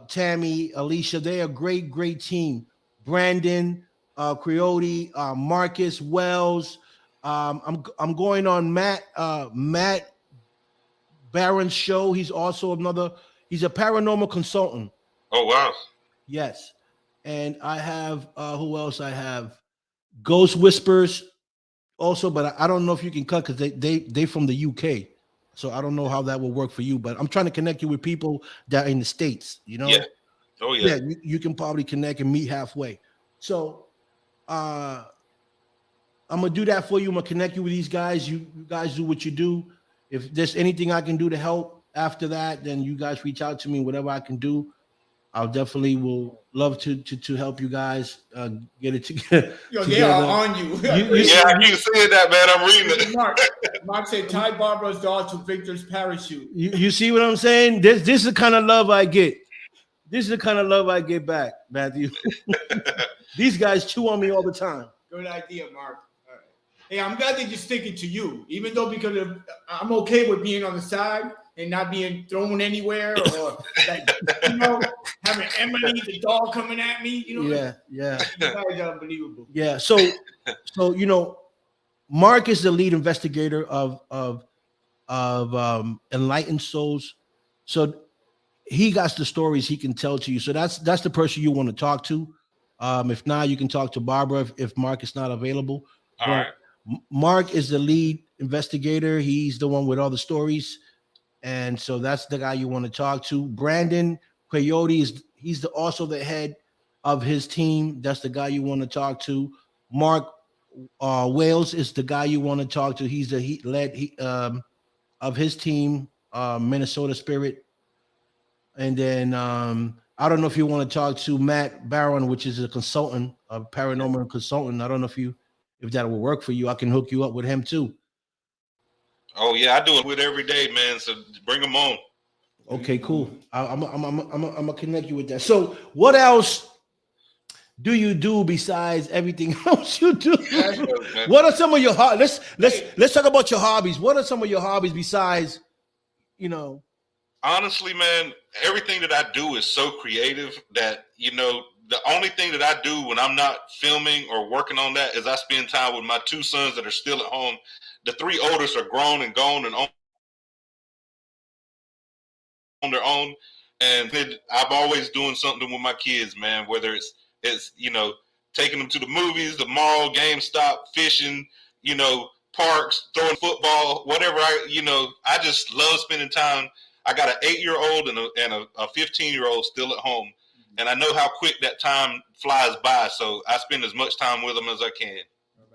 Tammy, Alicia. They're a great team. Brandon, Creote, Marcus Wells. I'm going on Matt Barron's show. He's also he's a paranormal consultant. Oh wow. Yes. And I have who else? I have Ghost Whispers also, but I don't know if you can cut because they from the UK. So I don't know how that will work for you, but I'm trying to connect you with people that are in the States, Yeah. Oh yeah. Yeah, you can probably connect and meet halfway. So I'm gonna do that for you. I'm gonna connect you with these guys. You guys do what you do. If there's anything I can do to help after that, then you guys reach out to me. Whatever I can do, I'll definitely will love to help you guys get it together. They are on you. Yeah, I keep seeing that, man. I'm reading it. Mark said, tie Barbara's doll to Victor's parachute. You see what I'm saying? This is the kind of love I get. This is the kind of love I get back, Matthew. These guys chew on me all the time. Good idea, Mark. All right. Hey, I'm glad that you're sticking to you, even though I'm okay with being on the side and not being thrown anywhere or having Emily, the dog, coming at me. You know, Yeah. you guys are unbelievable. Yeah. So you know, Mark is the lead investigator of Enlightened Souls. So he got the stories he can tell to you. So that's the person you want to talk to. If not, you can talk to Barbara if Mark is not available. All right. Mark is the lead investigator. He's the one with all the stories. And so that's the guy you want to talk to. Brandon Coyote he's also the head of his team. That's the guy you want to talk to. Mark Wales is the guy you want to talk to. He's the lead of his team, Minnesota Spirit. And then I don't know if you want to talk to Matt Barron, which is a consultant, a paranormal consultant. I don't know if that will work for you. I can hook you up with him too. Oh yeah, I do it with every day, man. So bring them on. Okay, cool. I'm gonna connect you with that. So, what else do you do besides everything else you do? What are some of your hobbies? Let's talk about your hobbies. What are some of your hobbies besides, you know? Honestly, man, everything that I do is so creative that, you know, the only thing that I do when I'm not filming or working on that is I spend time with my two sons that are still at home. The three oldest are grown and gone and on their own. And I'm always doing something with my kids, man, whether it's, you know, taking them to the movies, the mall, GameStop, fishing, you know, parks, throwing football, whatever. I just love spending time. I got an 8-year-old and a 15-year-old still at home, and I know how quick that time flies by. So I spend as much time with them as I can.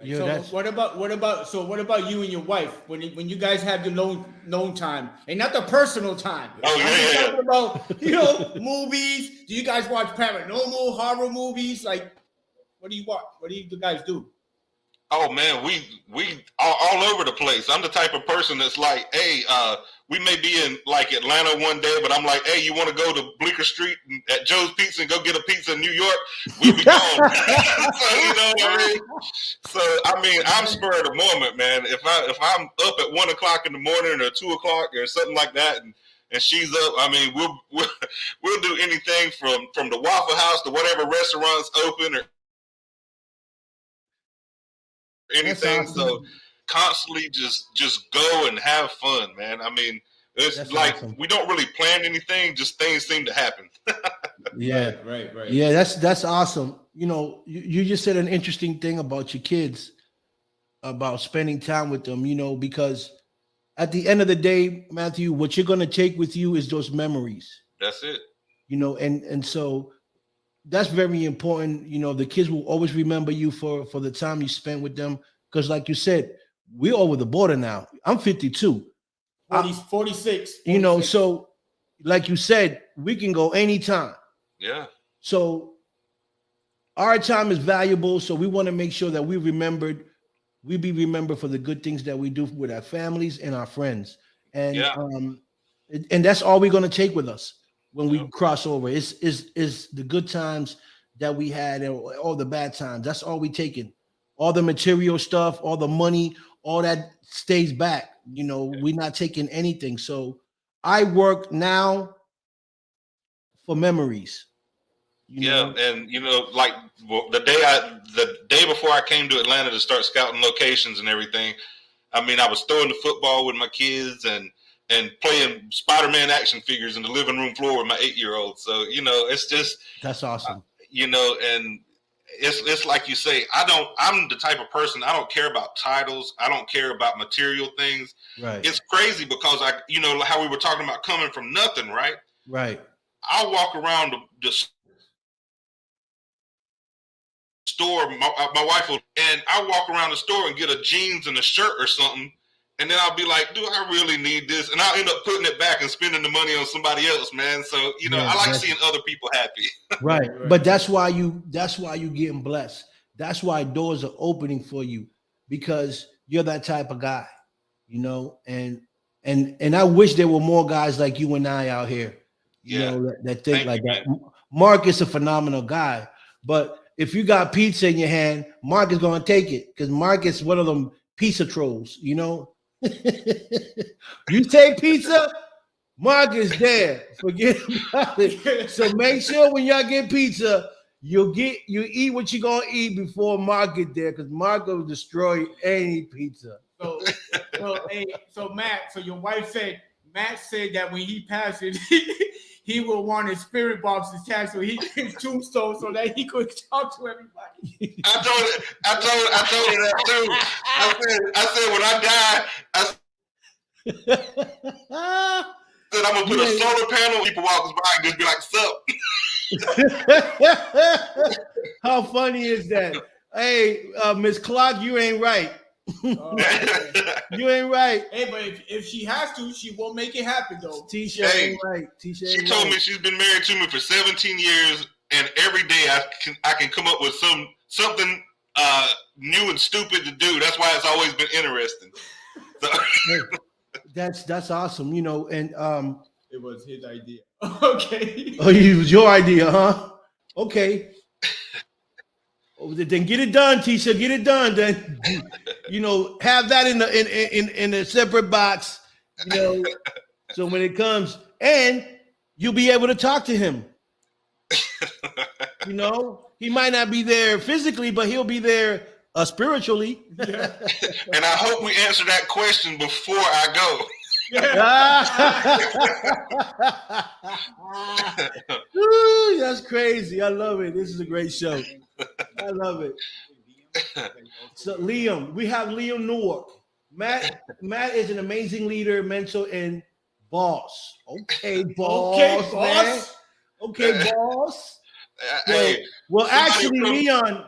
Yeah, so what about you and your wife when you guys have your lone time and not the personal time? Oh yeah. Talking about, you know, movies. Do you guys watch paranormal horror movies? Like, what do you watch? What do you guys do? Oh man, we all over the place. I'm the type of person that's like, hey, we may be in like Atlanta one day, but I'm like, hey, you want to go to Bleecker Street at Joe's Pizza and go get a pizza in New York? We'll be gone. So, you know what I mean? So I mean, I'm spur of the moment, man. If I'm up at 1 o'clock in the morning or 2 o'clock or something like that, and she's up, I mean, we'll do anything from the Waffle House to whatever restaurants open or anything. Awesome. So constantly just go and have fun, man. I mean, it's like awesome. We don't really plan anything, just things seem to happen. Yeah, right. Yeah, that's awesome. You know, you just said an interesting thing about your kids, about spending time with them, you know, because at the end of the day, Matthew, what you're going to take with you is those memories. That's it. You know, and so that's very important. You know, the kids will always remember you for the time you spent with them. Because like you said, we're over the border now. I'm 52. 46. You know, so like you said, we can go anytime. Yeah. So our time is valuable. So we want to make sure that we be remembered for the good things that we do with our families and our friends. And and that's all we're going to take with us when we cross over. Is the good times that we had and all the bad times. That's all we taking. All the material stuff, all the money, all that stays back. You know, we're not taking anything. So I work now for memories. You know? And you know, like the day before I came to Atlanta to start scouting locations and everything, I mean, I was throwing the football with my kids and playing Spider-Man action figures in the living room floor with my 8-year-old. So, you know, it's just that's awesome. You know, and it's like you say, I'm the type of person, I don't care about titles. I don't care about material things. Right. It's crazy because you know, how we were talking about coming from nothing, right? Right. I'll walk around the store, my wife will, and I'll walk around the store and get a jeans and a shirt or something. And then I'll be like, do I really need this? And I'll end up putting it back and spending the money on somebody else, man. So, you know, I like seeing other people happy. Right. But that's why you getting blessed. That's why doors are opening for you, because you're that type of guy, you know, and I wish there were more guys like you and I out here, you know, that think like that. Mark is a phenomenal guy, but if you got pizza in your hand, Mark is going to take it, because Mark is one of them pizza trolls, you know. You take pizza, Mark is there. Forget about it. So make sure when y'all get pizza, you eat what you're gonna eat before Mark get there, because Mark will destroy any pizza. So Matt, so your wife said, Matt said that when he passes, he will want his spirit box attached so he his tombstone so that he could talk to everybody. I told her that too. I said when I die, I said I'm gonna put a solar panel. People walking by and just be like, "Sup." How funny is that? Hey, Miss Clark, you ain't right. You ain't right. Hey, but if she has to, she will make it happen though. Tisha ain't right. Tisha ain't she told right. me she's been married to me for 17 years, and every day I can come up with something new and stupid to do. That's why it's always been interesting. So. That's awesome, you know, and it was his idea. Okay. Oh, it was your idea, huh? Okay. Oh, then get it done, Tisha. Get it done. Then, you know, have that in a separate box, you know, so when it comes, and you'll be able to talk to him. You know, he might not be there physically, but he'll be there spiritually. Yeah. And I hope we answer that question before I go. Ooh, that's crazy. I love it. This is a great show. I love it. So Liam, we have Liam Newark. Matt is an amazing leader, mentor, and boss. Okay, boss. Okay, boss. Okay, boss. Hey, well, actually,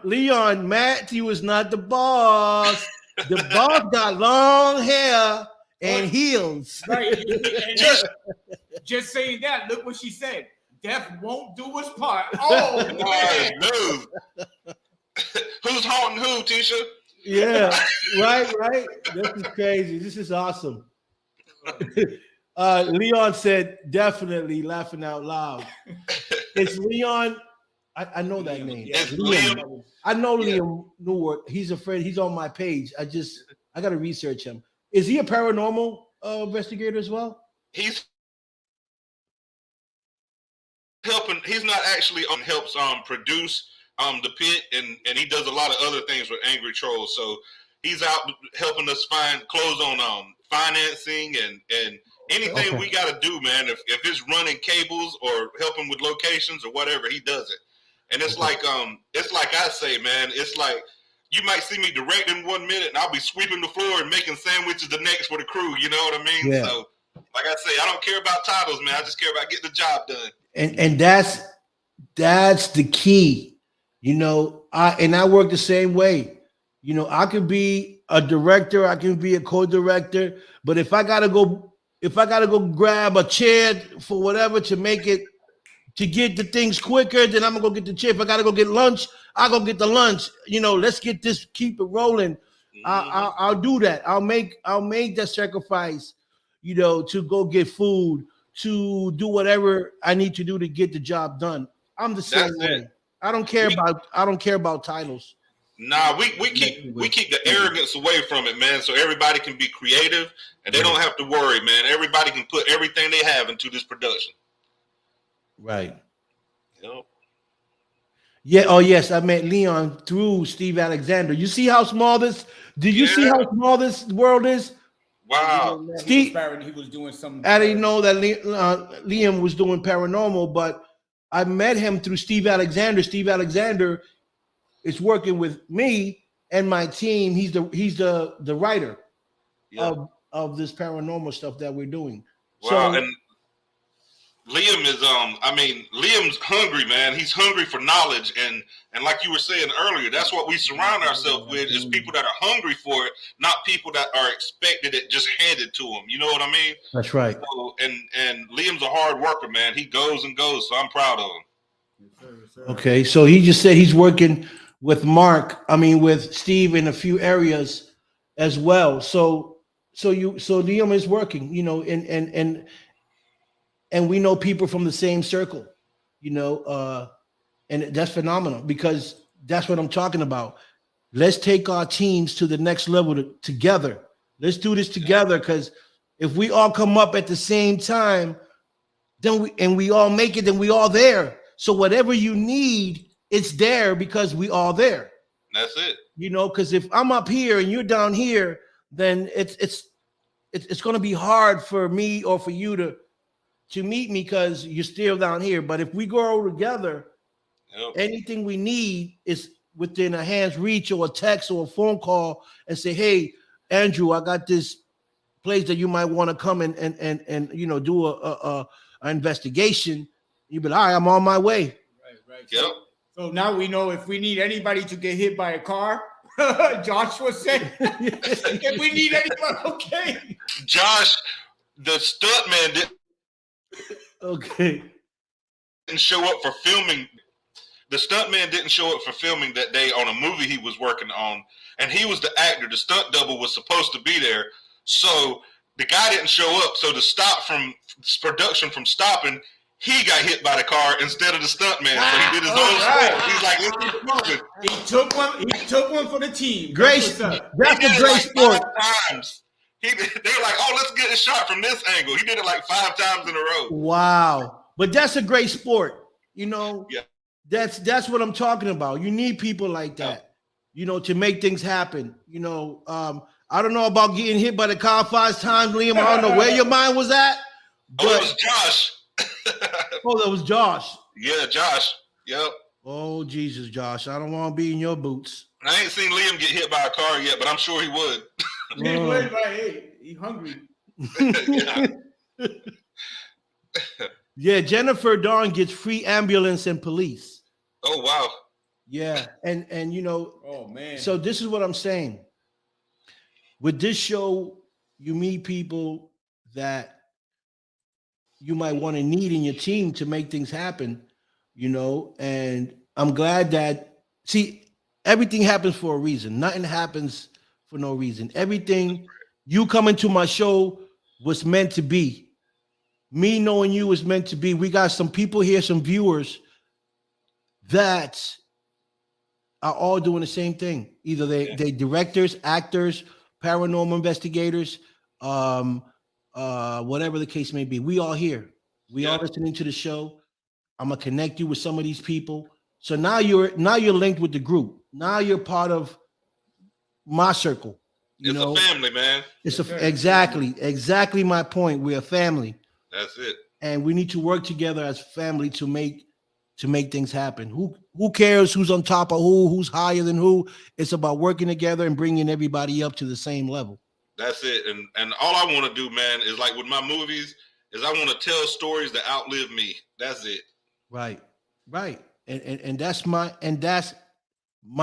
Leon, Matthew is not the boss. The boss got long hair and heels. Right. And just saying that, look what she said. Death won't do his part. Oh, man. No. Who's haunting who, Tisha? Yeah, right. This is crazy. This is awesome. Leon said, definitely laughing out loud. It's Leon. I know that name. It's Liam. I know Liam Newark. He's a friend. He's on my page. I got to research him. Is he a paranormal investigator as well? He's helping. He's not actually helps produce the pit, and he does a lot of other things with Angry Trolls. So he's out helping us close on financing and anything we got to do, man. If it's running cables or helping with locations or whatever, he does it. And it's like I say, man, it's like you might see me directing 1 minute and I'll be sweeping the floor and making sandwiches the next for the crew. You know what I mean? Yeah. So like I say, I don't care about titles, man. I just care about getting the job done. And that's the key. You know, I work the same way. You know, I could be a director, I can be a co-director, but if I gotta go grab a chair for whatever to get the things quicker, then I'm gonna go get the chair. If I gotta go get lunch, I'll go get the lunch. You know, let's keep it rolling. I'll do that. I'll make that sacrifice, you know, to go get food, to do whatever I need to do to get the job done. I'm the same way. I don't care about titles. Nah, we keep the arrogance away from it, man, so everybody can be creative and they don't have to worry, man. Everybody can put everything they have into this production. Right. Yep. Yeah. Oh, yes. I met Leon through Steve Alexander. You see how small this? Did you see how small this world is? Wow. Steve, he was doing something. I didn't know that Liam was doing paranormal, but I met him through Steve Alexander. Steve Alexander is working with me and my team. He's the writer of this paranormal stuff that we're doing. Wow. So, and Liam is Liam's hungry, man. He's hungry for knowledge, and like you were saying earlier, that's what we surround ourselves with, is people that are hungry for it, not people that are expected it just handed to them. You know what I mean? That's right. So, and Liam's a hard worker, man. He goes and goes, so I'm proud of him. Okay, so he just said he's working with with Steve in a few areas as well. So Liam is working, you know, and we know people from the same circle, you know, and that's phenomenal, because that's what I'm talking about. Let's take our teams to the next level together. Let's do this together, because if we all come up at the same time, then we all make it, then we all there. So whatever you need, it's there because we all there. That's it. You know, because if I'm up here and you're down here, then it's going to be hard for me or for you to meet me because you're still down here. But if we go together, anything we need is within a hand's reach, or a text or a phone call, and say, hey, Andrew, I got this place that you might want to come and you know, do a investigation. You'd be like, all right, I'm on my way. Right. Yep. So now we know if we need anybody to get hit by a car, Joshua said, if we need anyone, okay. Josh, the stuntman didn't show up for filming. The stuntman didn't show up for filming that day on a movie he was working on, and he was the actor. The stunt double was supposed to be there, so the guy didn't show up. So to stop from production from stopping, he got hit by the car instead of the stuntman. So he did his own stunt. He's like, let's keep moving. He took one for the team. Great. That's a great sport. 5 times. They were like, oh, let's get a shot from this angle. He did it like 5 times in a row. Wow. But that's a great sport. You know, yeah. That's what I'm talking about. You need people like that, you know, to make things happen. You know, I don't know about getting hit by the car 5 times, Liam. I don't know where your mind was at. But, it was Josh. Oh, that was Josh. Yeah, Josh. Yep. Oh, Jesus, Josh. I don't want to be in your boots. I ain't seen Liam get hit by a car yet, but I'm sure he would. He would, but hey, he's hungry. Yeah, Jennifer Dawn gets free ambulance and police. Oh, wow. Yeah, and you know, oh man. So this is what I'm saying. With this show, you meet people that you might want to need in your team to make things happen, you know, and I'm glad that, see, everything happens for a reason. Nothing happens for no reason. Everything, you coming to my show was meant to be. Me knowing you was meant to be. We got some people here, some viewers that are all doing the same thing. Either they directors, actors, paranormal investigators, whatever the case may be. We all here. We all listening to the show. I'm gonna connect you with some of these people. So now you're linked with the group. Now you're part of my circle. It's a family, man. It's exactly my point. We're a family. That's it. And we need to work together as family to make things happen. Who cares who's on top of who's higher than who? It's about working together and bringing everybody up to the same level. That's it. And all I want to do, man, is like with my movies, is I want to tell stories that outlive me. That's it. Right. And that's my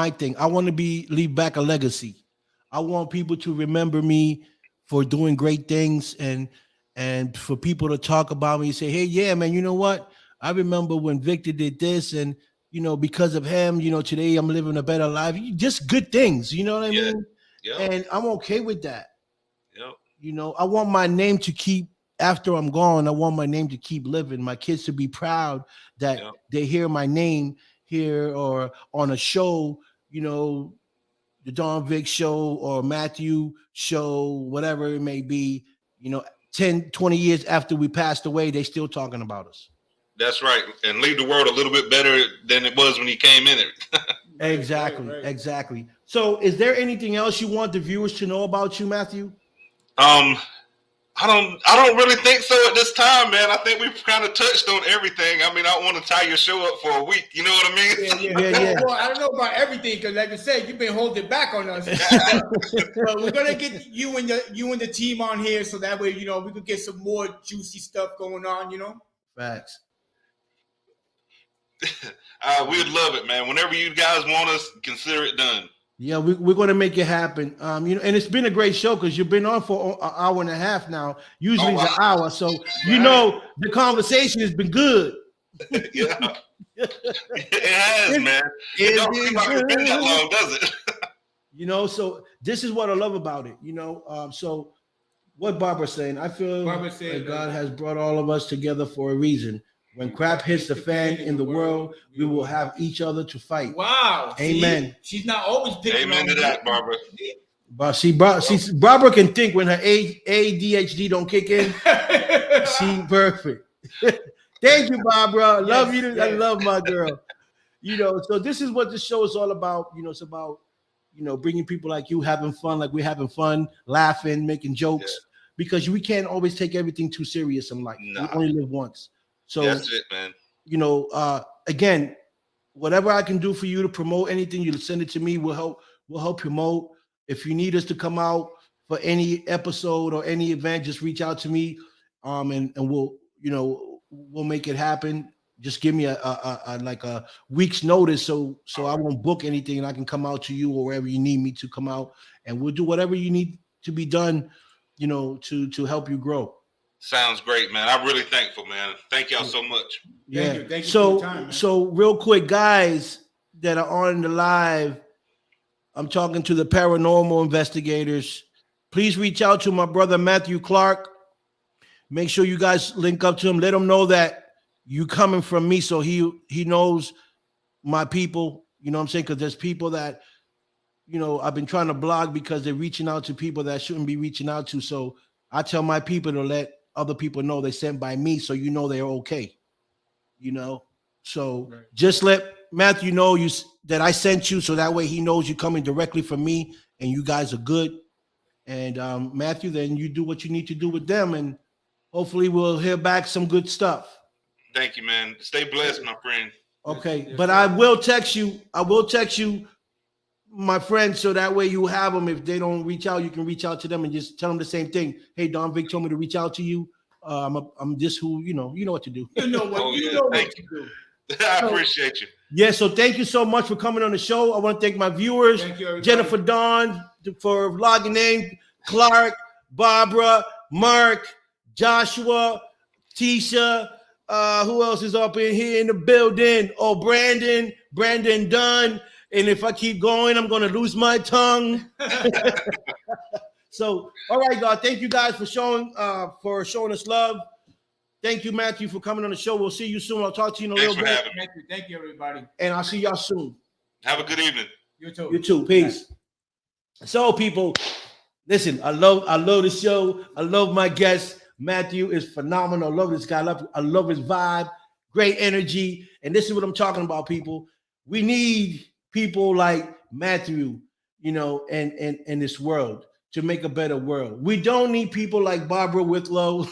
thing. I want to leave back a legacy. I want people to remember me for doing great things and for people to talk about me and say, hey, yeah, man, you know what? I remember when Victor did this, and you know, because of him, you know, today I'm living a better life. Just good things, you know what I mean? Yeah. And I'm okay with that. Yep. You know, I want my name to keep, after I'm gone, I want my name to keep living. My kids to be proud that they hear my name here or on a show, you know, the Don Vic show or Matthew show, whatever it may be, you know, 10, 20 years after we passed away, they still talking about us. That's right. And leave the world a little bit better than it was when you came in it. Exactly. So is there anything else you want the viewers to know about you, Matthew? I don't really think so at this time, man. I think we've kind of touched on everything. I mean, I don't want to tie your show up for a week. You know what I mean? Yeah. Well, I don't know about everything because, like I said, you've been holding back on us. But we're gonna get you and the team on here so that way, you know, we could get some more juicy stuff going on. You know. Facts. We'd love it, man. Whenever you guys want us, consider it done. Yeah, we're going to make it happen. You know, and it's been a great show because you've been on for an hour and a half now. Usually it's an hour, so you know the conversation has been good. Yeah, it has, man. It don't seem like it's been that long, does it? You know, so this is what I love about it. You know, so what Barbara's saying, I feel that God has brought all of us together for a reason. When crap hits the fan in the world, we will have each other to fight. Wow. Amen. She's not always picking Amen to that, Barbara. But see, Barbara can think when her ADHD don't kick in. She perfect. Thank you, Barbara. Love you. I love my girl. So this is what the show is all about. It's about, bringing people like you having fun, like we're having fun, laughing, making jokes, because we can't always take everything too serious in life. Nah. We only live once. So that's it, man. Again, whatever I can do for you to promote anything, you send it to me. We'll help promote. If you need us to come out for any episode or any event, just reach out to me. And we'll make it happen. Just give me a week's notice so I won't book anything and I can come out to you or wherever you need me to come out, and we'll do whatever you need to be done, to help you grow. Sounds great, man. I'm really thankful, man. Thank y'all so much. Yeah. Thank you for your time, man. So real quick, guys that are on the live, I'm talking to the paranormal investigators. Please reach out to my brother Matthew Clark. Make sure you guys link up to him. Let him know that you coming from me, so he knows my people. You know what I'm saying? Because there's people that, I've been trying to blog because they're reaching out to people that shouldn't be reaching out to. So I tell my people to let other people know they're sent by me, so they're okay. So right. Just let Matthew know that I sent you, so that way he knows you're coming directly from me and you guys are good. And Matthew, then you do what you need to do with them, and hopefully we'll hear back some good stuff. Thank you, man. Stay blessed, my friend. Okay, yes, but I will text you. My friend, so that way you have them. If they don't reach out, you can reach out to them and just tell them the same thing. Hey, Don Vic told me to reach out to you. I'm this who, you know what to do. You know what to do. I appreciate you. Yeah, so thank you so much for coming on the show. I want to thank my viewers. Thank you, Jennifer Dawn for logging in, Clark, Barbara, Mark, Joshua, Tisha. Who else is up in here in the building? Oh, Brandon Dunn. And if I keep going, I'm going to lose my tongue. So, all right, God, thank you guys for showing us love. Thank you, Matthew, for coming on the show. We'll see you soon. I'll talk to you in a little bit. Thank you, everybody. And I'll see y'all soon. Have a good evening. You too. You too. Peace. So, people, listen, I love the show. I love my guest. Matthew is phenomenal. I love this guy. I love his vibe. Great energy. And this is what I'm talking about, people. We need people like Matthew, in this world to make a better world. We don't need people like Barbara Whitlow.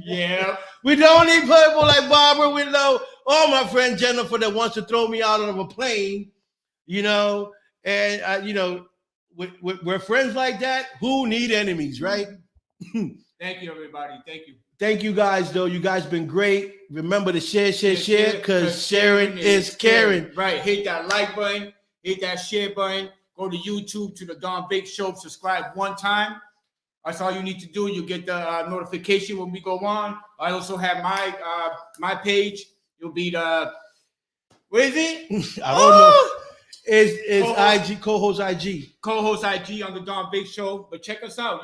Yeah. We don't need people like Barbara Whitlow or my friend Jennifer that wants to throw me out of a plane, and, with friends like that, who need enemies, right? Thank you, everybody. Thank you. Thank you guys, though. You guys been great. Remember to share, because sharing is caring. Right. Hit that like button. Hit that share button. Go to YouTube to the Don Big Show. Subscribe one time. That's all you need to do. You get the notification when we go on. I also have my page. You'll be the, what is it? I don't know. It's IG, co-host IG. Co-host IG on the Don Big Show. But check us out.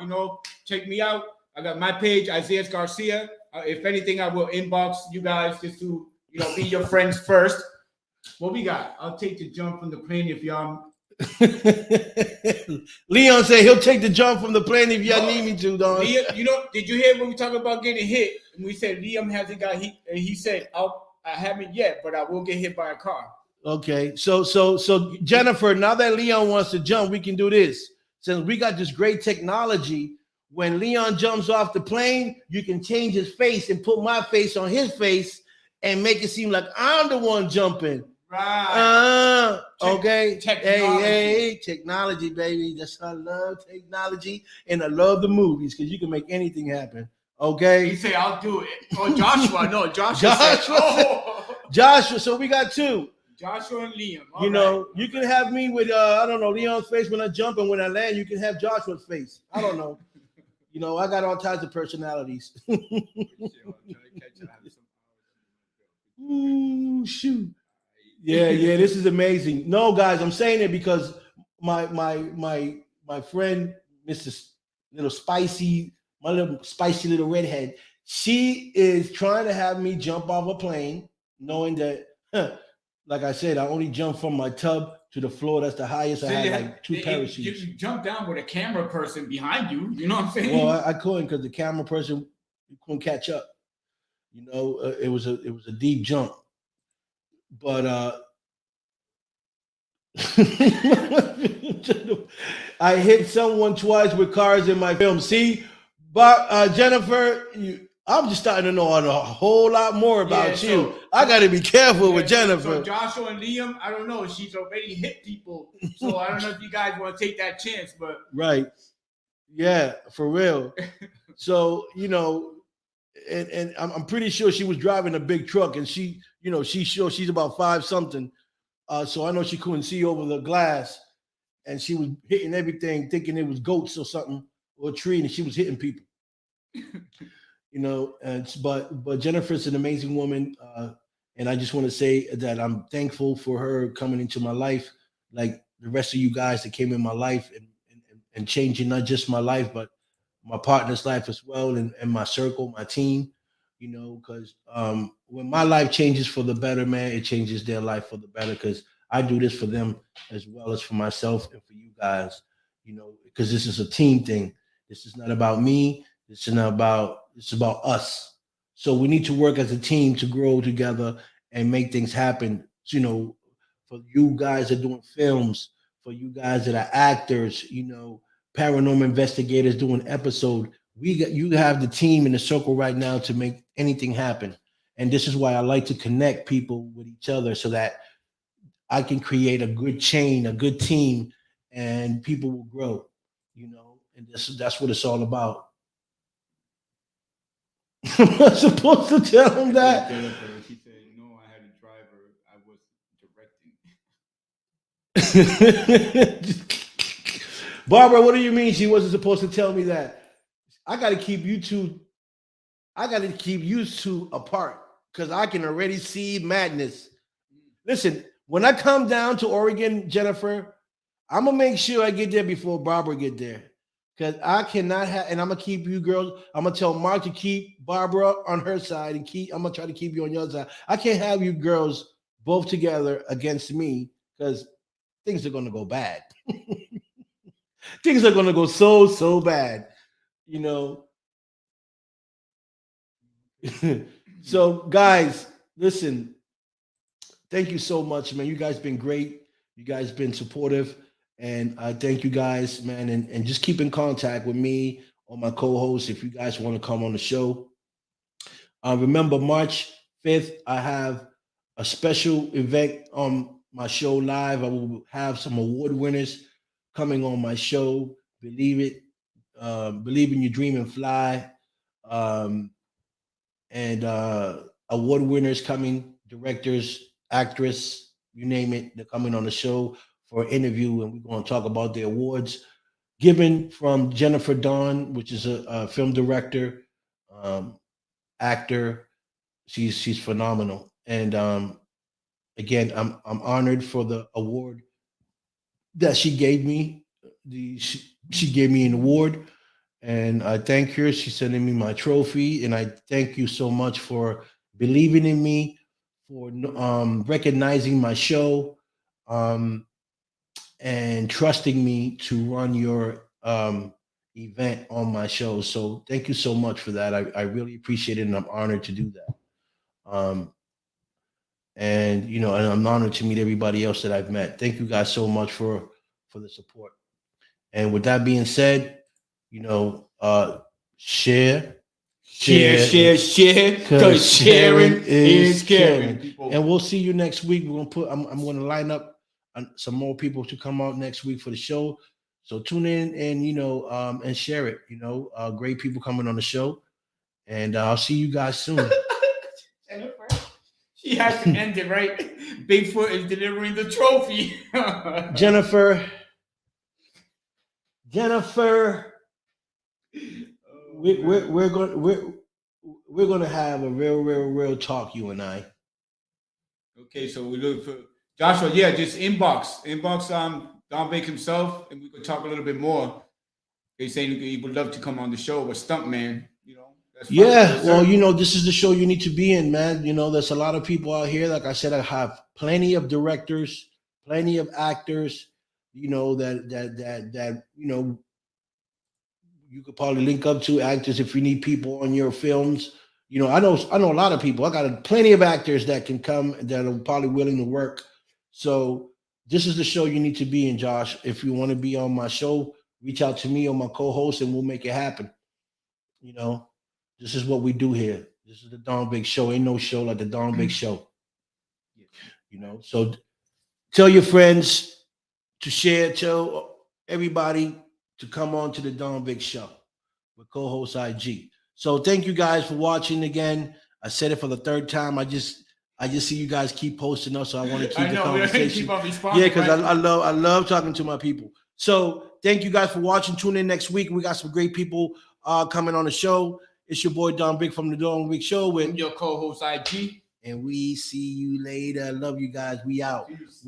Check me out. I got my page, Isaiah Garcia. If anything, I will inbox you guys just to, be your friends first. What we got? I'll take the jump from the plane if y'all. Leon said he'll take the jump from the plane if y'all need me to, Don. Did you hear when we talked about getting hit? And we said Liam hasn't got hit, and he said, I haven't yet, but I will get hit by a car. Okay, so Jennifer, now that Leon wants to jump, we can do this. Since we got this great technology, when Leon jumps off the plane, you can change his face and put my face on his face and make it seem like I'm the one jumping. Right. Okay. Technology. Hey, technology, baby. That's I love technology, and I love the movies because you can make anything happen. Okay. He say I'll do it. Oh, Joshua. No, Joshua. Joshua. So we got two. Joshua and Liam. You can have me with I don't know, Leon's face when I jump, and when I land, you can have Joshua's face. I don't know. I got all types of personalities. Ooh, shoot. Yeah, this is amazing. No, guys, I'm saying it because my friend, Mr. Little Spicy, my little spicy little redhead, she is trying to have me jump off a plane, knowing that, like I said, I only jump from my tub to the floor. That's the highest. I had like 2 parachutes. You jump down with a camera person behind you. You know what I'm saying? Well, I couldn't because the camera person couldn't catch up. You know, it was a deep jump, but I hit someone twice with cars in my film. See, but Jennifer, I'm just starting to know a whole lot more about you. I got to be careful with Jennifer. So Joshua and Liam, I don't know. She's already hit people, so I don't know if you guys want to take that chance. But right, yeah, for real. So you know, and I'm pretty sure she was driving a big truck, and she, you know, she's about 5 something. So I know she couldn't see over the glass, and she was hitting everything, thinking it was goats or something or a tree, and she was hitting people. You know, but Jennifer's an amazing woman, and I just want to say that I'm thankful for her coming into my life, like the rest of you guys that came in my life and changing not just my life, but my partner's life as well, and my circle, my team. You know, because when my life changes for the better, man, it changes their life for the better. Because I do this for them as well as for myself and for you guys. You know, because this is a team thing. This is not about me. It's about us. So we need to work as a team to grow together and make things happen. You know, for you guys that are doing films, for you guys that are actors, you know, paranormal investigators doing episode. You have the team in the circle right now to make anything happen. And this is why I like to connect people with each other so that I can create a good chain, a good team, and people will grow, you know, and that's what it's all about. I'm not supposed to tell him that. She said, "No, I had a driver. I was directing." Barbara, what do you mean she wasn't supposed to tell me that? I got to keep you two. I got to keep you two apart because I can already see madness. Listen, when I come down to Oregon, Jennifer, I'm gonna make sure I get there before Barbara get there. Because I cannot have, and I'm gonna keep you girls. I'm gonna tell Mark to keep Barbara on her side, and I'm gonna try to keep you on your side. I can't have you girls both together against me because things are gonna go bad. Things are gonna go so bad, you know. So, guys, listen. Thank you so much, man. You guys been great. You guys been supportive. And I thank you guys, man. And just keep in contact with me or my co-host if you guys want to come on the show. Remember, March 5th, I have a special event on my show live. I will have some award winners coming on my show. Believe it. Believe in your dream and fly. And award winners coming, directors, actress, you name it, they're coming on the show for an interview, and we're going to talk about the awards given from Jennifer Dawn, which is a film director, actor. She's phenomenal, and again, I'm honored for the award that she gave me. She gave me an award, and I thank her. She's sending me my trophy, and I thank you so much for believing in me, for recognizing my show, and trusting me to run your event on my show. So thank you so much for that. I really appreciate it, and I'm honored to do that. And you know, and I'm honored to meet everybody else that I've met. Thank you guys so much for the support. And with that being said, you know, share, because sharing is caring. And we'll see you next week. We're gonna I'm gonna line up some more people to come out next week for the show. So tune in and you know and share it. You know, great people coming on the show, and I'll see you guys soon. Jennifer, she has to end it right. Bigfoot is delivering the trophy. Jennifer, we're going to have a real talk, you and I. Okay, so we look for Joshua. Yeah, just inbox Don Bake himself, and we could talk a little bit more. He's saying he would love to come on the show, but Stuntman, you know. That's yeah, well, you know, this is the show you need to be in, man. You know, there's a lot of people out here. Like I said, I have plenty of directors, plenty of actors, you know, that you know, you could probably link up to actors if you need people on your films. You know, I know a lot of people. I got plenty of actors that can come that are probably willing to work. So this is the show you need to be in, Josh. If you want to be on my show, reach out to me or my co-host, and we'll make it happen. You know, this is what we do here. This is the Don Big Show. Ain't no show like the Don Big Show. You know, so tell your friends to share. Tell everybody to come on to the Don Big Show with co-host IG. So thank you guys for watching again. I said it for the third time. I just see you guys keep posting us, so I want to keep the conversation. Keep on responding, Yeah, because I love talking to my people. So thank you guys for watching. Tune in next week. We got some great people coming on the show. It's your boy Don Big from the Don Big Show with your co-host IG. And we see you later. Love you guys. We out. Peace.